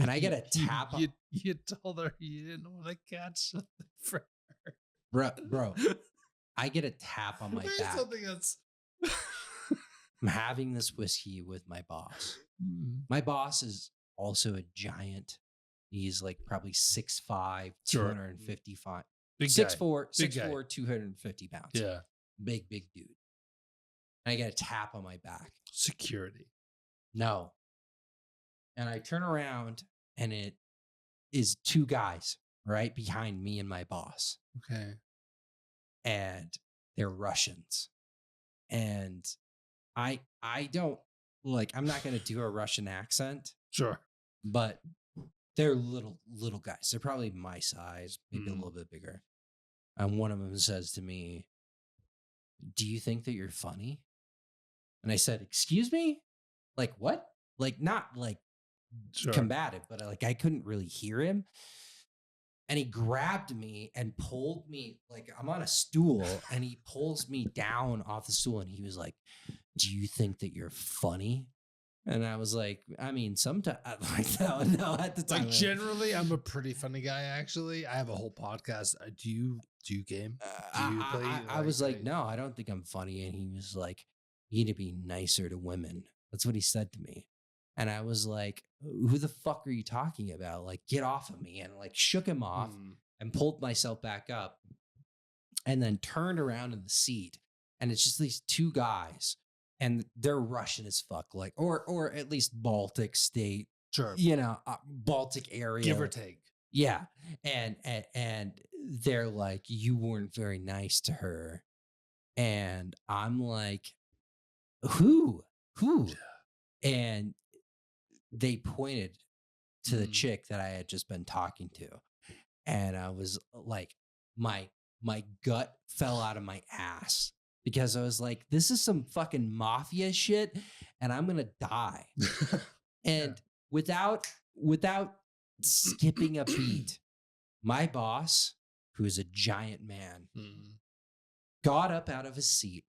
And I get a tap. You told her you didn't want to catch something for her. Bro, I get a tap on my back. Something else. I'm having this whiskey with my boss. My boss is also a giant. He's like probably 6'5", 255. Big 6'4", Big 6'4", 250 pounds. Yeah. Big dude. And I get a tap on my back. Security. No. And I turn around and it is two guys right behind me and my boss. Okay. And they're Russians. And I don't like, I'm not going to do a Russian accent. Sure. But they're little guys. They're probably my size, maybe a little bit bigger. And one of them says to me, "Do you think that you're funny?" And I said, "Excuse me? Like what?" Like not like combative, but like I couldn't really hear him. And he grabbed me and pulled me, like I'm on a stool, and he pulls me down off the stool and he was like, "Do you think that you're funny?" And I was like, I mean, sometimes, like, no, at the time. Like, generally, I'm a pretty funny guy, actually. I have a whole podcast. Do you game? Do you play? I was like, no, I don't think I'm funny. And he was like, you need to be nicer to women. That's what he said to me. And I was like, who the fuck are you talking about? Like, get off of me. And like shook him off and pulled myself back up and then turned around in the seat. And it's just these two guys. And they're Russian as fuck, like, or at least Baltic state, Baltic area, give or take. Yeah. And they're like, you weren't very nice to her. And I'm like, who? And they pointed to the chick that I had just been talking to. And I was like, my gut fell out of my ass. Because I was like, this is some fucking mafia shit and I'm going to die. And without skipping a beat, my boss, who is a giant man, got up out of his seat,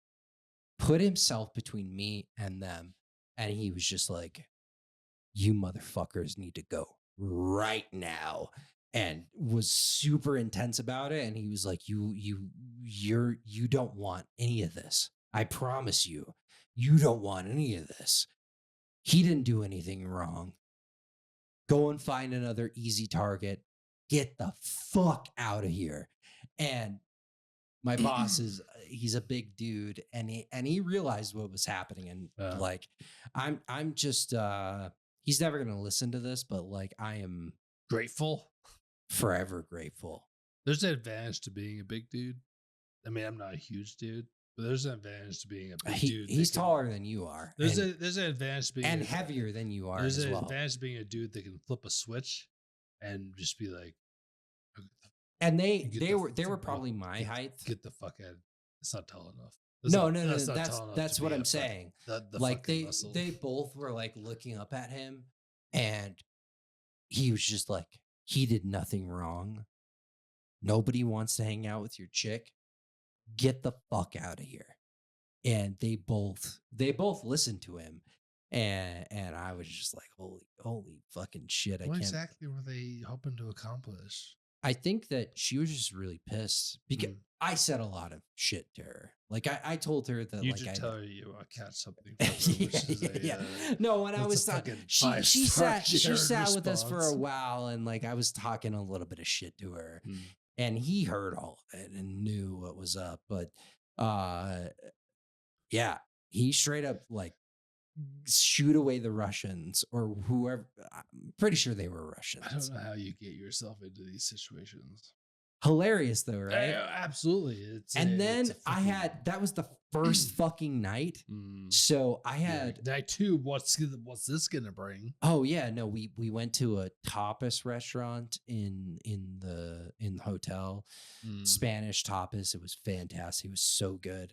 put himself between me and them. And he was just like, you motherfuckers need to go right now. And was super intense about it. And he was like, you don't want any of this. I promise you, you don't want any of this. He didn't do anything wrong. Go and find another easy target. Get the fuck out of here. And my boss he's a big dude and he realized what was happening. And like, I'm just, he's never going to listen to this, but like, I am grateful. Forever grateful. There's an advantage to being a big dude. I mean, I'm not a huge dude, but there's an advantage to being a big dude. He's taller than you are. There's an advantage to being and heavier than you are. There's an advantage to being a dude that can flip a switch and just be like. And they were probably my height. Get the fuck out. It's not tall enough. No. That's what I'm saying. The like they both were like looking up at him and he was just like, he did nothing wrong. Nobody wants to hang out with your chick. Get the fuck out of here. And they both listened to him. And I was just like, holy fucking shit. I What can't. exactly were they hoping to accomplish? I think that she was just really pissed because Mm. I said a lot of shit to her. Like I told her that You like just I tell her you want to catch something from her, yeah, which is yeah. a No, when I that's a was talking, fucking she five-star she Jared sat with us for a response. while, and like I was talking a little bit of shit to her, Mm. and he heard all of it and knew what was up. But uh, yeah, he straight up like shoot away the Russians or whoever. I'm pretty sure they were I don't Russians. know how you get yourself into these situations. Hilarious though, right? Absolutely. And It's then a I fucking had that was the first fucking night. Mm. So I You're had like, night two. What's this gonna bring? oh yeah, no, we went to a tapas restaurant in the hotel. Mm. Spanish tapas. It was fantastic. It was so good.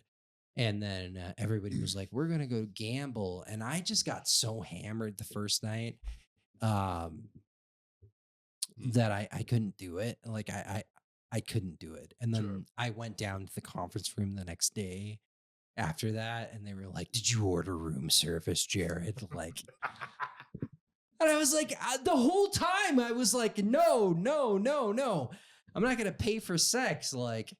And then everybody was like, "We're gonna go gamble," and I just got so hammered the first night that I couldn't do it. Like I couldn't do it. And then Sure. I went down to the conference room the next day after that, and they were like, "Did you order room service, Jared?" Like, and I was like, the whole time I was like, "No, no, no, no, I'm not gonna pay for sex. Like,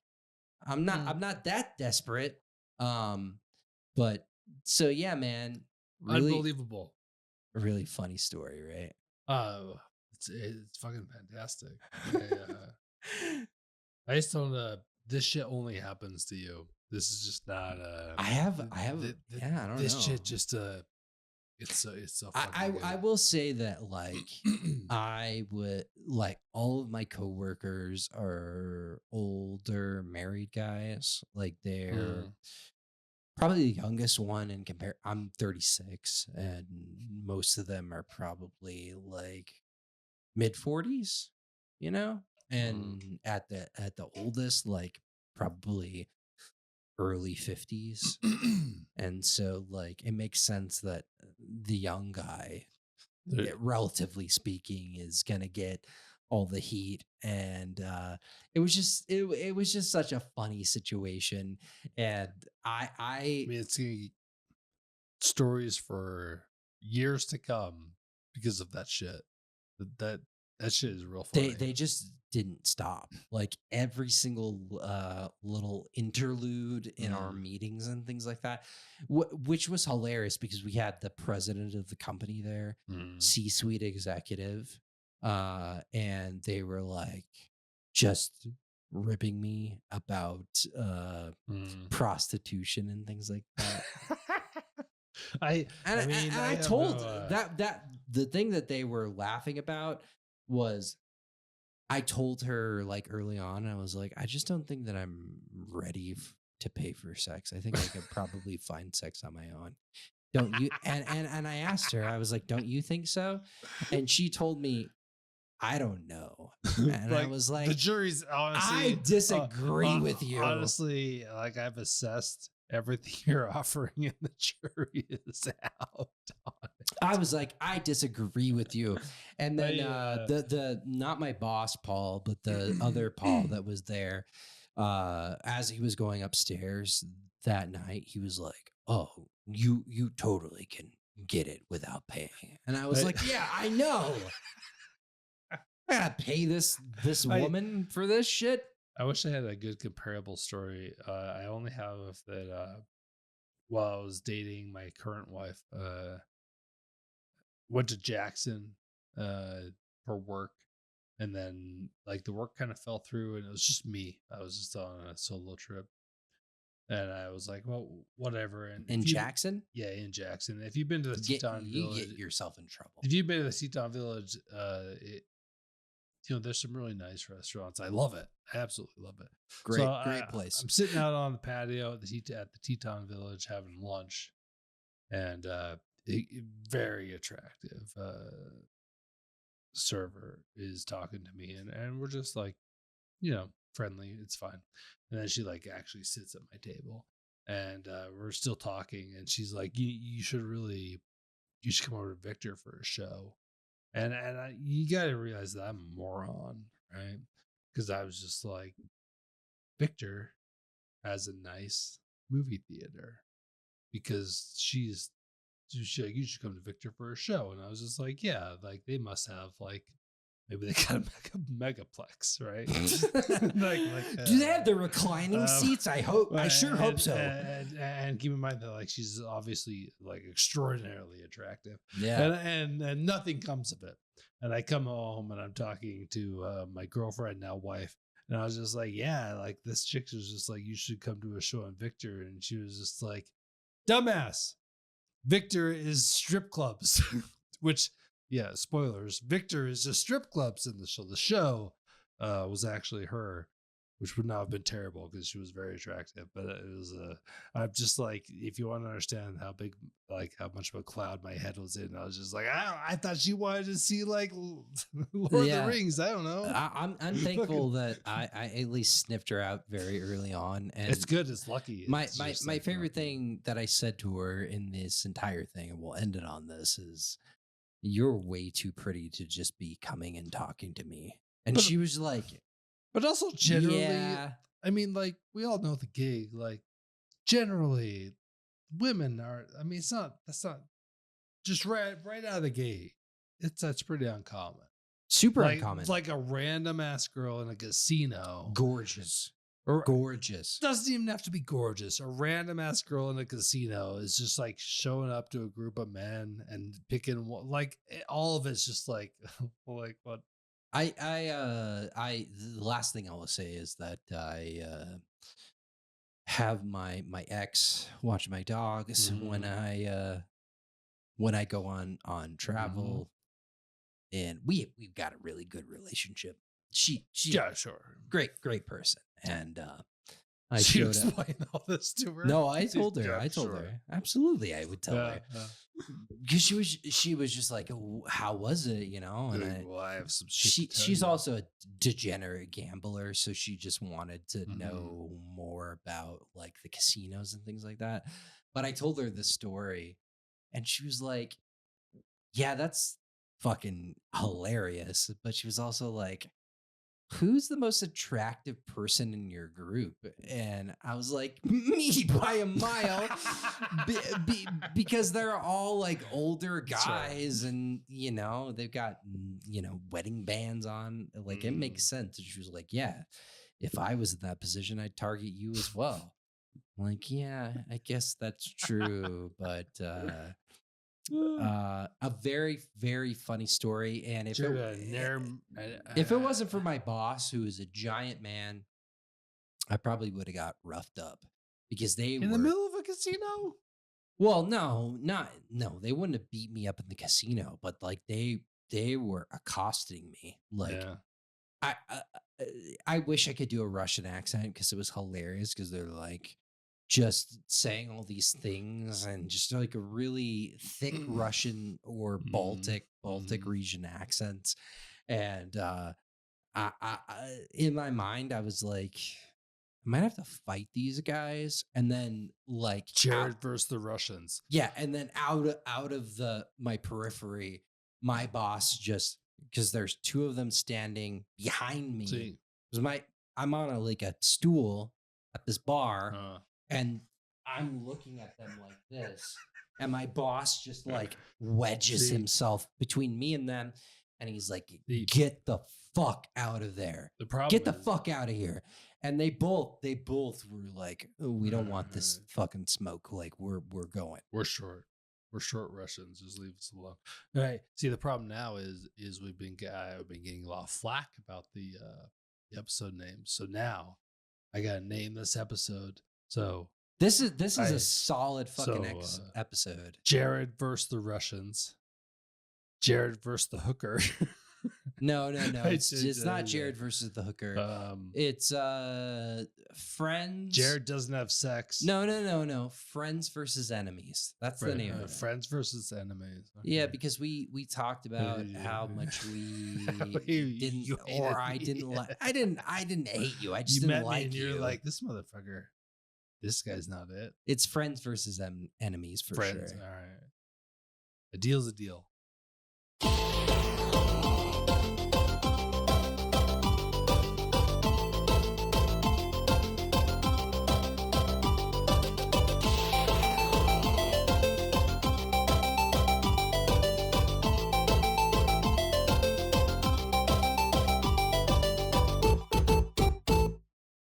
I'm not that desperate." But so yeah, man, really, Unbelievable. really funny story, right? It's fucking fantastic. I just don't. This shit only happens to you. This is just not. I have, yeah, I don't This know. shit just. It's so fucking I good. will say that like I would like all of my coworkers are older married guys. Like they're Mm. probably the youngest one in compare. I'm 36, and most of them are probably like mid 40s, you know, Mm. and at the oldest, like probably early 50s. And so like it makes sense that the young guy, relatively speaking, is gonna get all the heat. And it was just such a funny situation. And I I mean, it's gonna be stories for years to come because of that shit. That that shit is real funny. they just didn't stop. Like every single little interlude in our meetings and things like that, which was hilarious because we had the president of the company there, C-suite executive, and they were like just ripping me about prostitution and things like that. And I have told no, that the thing that they were laughing about was I told her like early on, I was like, I just don't think that I'm ready to pay for sex. I think I could probably find sex on my own. Don't you? And I asked her, I was like, don't you think so? And she told me, I don't know. And I like was the like, jury's honestly. I disagree with you. Honestly, like I've assessed everything you're offering, and the jury is out on it. I was like, I disagree with you. And then the not my boss Paul, but the other Paul that was there, as he was going upstairs that night, he was like, "Oh, you totally can get it without paying." And I was I- like, "Yeah, I know. I gotta pay this woman for this shit." I wish I had a good comparable story. I only have that while I was dating my current wife, went to Jackson for work, and then like the work kind of fell through, and it was just me. I was just on a solo trip, and I was like, well, whatever. And In Jackson, in Jackson, if you've been to the Teton you Village, get yourself in trouble. if you've been to the Teton Village, there's some really nice restaurants. I love it. I absolutely love it. Great, So great place. I'm sitting out on the patio at the Teton Village having lunch, and very attractive server is talking to me, and we're just like, friendly. It's fine. And then she like actually sits at my table, and we're still talking, and she's like, you should come over to Victor for a show. And you got to realize that I'm a moron, right? Because I was just like, Victor has a nice movie theater because like, you should come to Victor for a show. And I was just like, yeah, like they must have like, maybe they got a megaplex, right? Do they have the reclining seats? I sure hope so. And keep in mind that like she's obviously like extraordinarily attractive. Yeah. And nothing comes of it. And I come home and I'm talking to my girlfriend, now wife, and I was just like, yeah, like this chick was just like, you should come to a show on Victor. And she was just like, dumbass. Victor is strip clubs, which, yeah, spoilers. Victor is just strip clubs in the show. The show was actually her, which would not have been terrible because she was very attractive. But it was, I'm just like, if you want to understand how big, like how much of a cloud my head was in, I was just like, I thought she wanted to see like Lord of the Rings. I don't know. I'm thankful that I at least sniffed her out very early on, and it's good. It's lucky. My favorite thing that I said to her in this entire thing, and we'll end it on this, is you're way too pretty to just be coming and talking to me. And she was like, but also generally, yeah. I mean, like we all know the gig, like generally women are, I mean, that's not just right out of the gate. That's pretty uncommon. Super uncommon. Like a random ass girl in a casino. Gorgeous. Gorgeous. Doesn't even have to be gorgeous. A random ass girl in a casino is just like showing up to a group of men and picking like all of it's just like like what. The last thing I will say is that I have my ex watch my dogs when I go on travel, and we've got a really good relationship. She yeah, sure, great person, and she explained all this to her. No, I told her. I told her absolutely. I would tell her because she was just like, "How was it?" You know, and I have some. She's also a degenerate gambler, so she just wanted to know more about like the casinos and things like that. But I told her the story, and she was like, "Yeah, that's fucking hilarious." But she was also like, who's the most attractive person in your group? And I was like, me by a mile, because they're all like older guys, and you know they've got wedding bands on. Like it makes sense. And she was like, yeah, if I was in that position, I'd target you as well. I'm like, yeah, I guess that's true, but a very, very funny story. And if it wasn't for my boss, who is a giant man, I probably would have got roughed up because they were in the middle of a casino. Well, no, they wouldn't have beat me up in the casino, but like they were accosting me. Like I wish I could do a Russian accent because it was hilarious, because they're like just saying all these things and just like a really thick Russian or Baltic region accents. And I in my mind, I was like, I might have to fight these guys. And then like Jared versus the Russians. Yeah. And then out of my periphery, my boss, just because there's two of them standing behind me. I'm on a stool at this bar, and I'm looking at them like this, and my boss just like wedges himself between me and them, and he's like, "Get the fuck out of there! Get the fuck out of here!" And they both were like, "Oh, we don't want this fucking smoke. Like we're going. We're short Russians. Just leave us alone." All right. See, the problem now is I've been getting a lot of flack about the episode name. So now I gotta name this episode. So this is a solid fucking episode. Jared versus the Russians. Jared versus the hooker. No. It's not Jared versus the hooker. It's friends. Jared doesn't have sex. No. Friends versus enemies. That's the name of it. Friends versus enemies. Okay. Yeah, because we talked about how much we didn't, or I didn't like. I didn't hate you. I just didn't like you. You're like, this motherfucker. This guy's not it. It's friends versus enemies for sure. All right. A deal's a deal.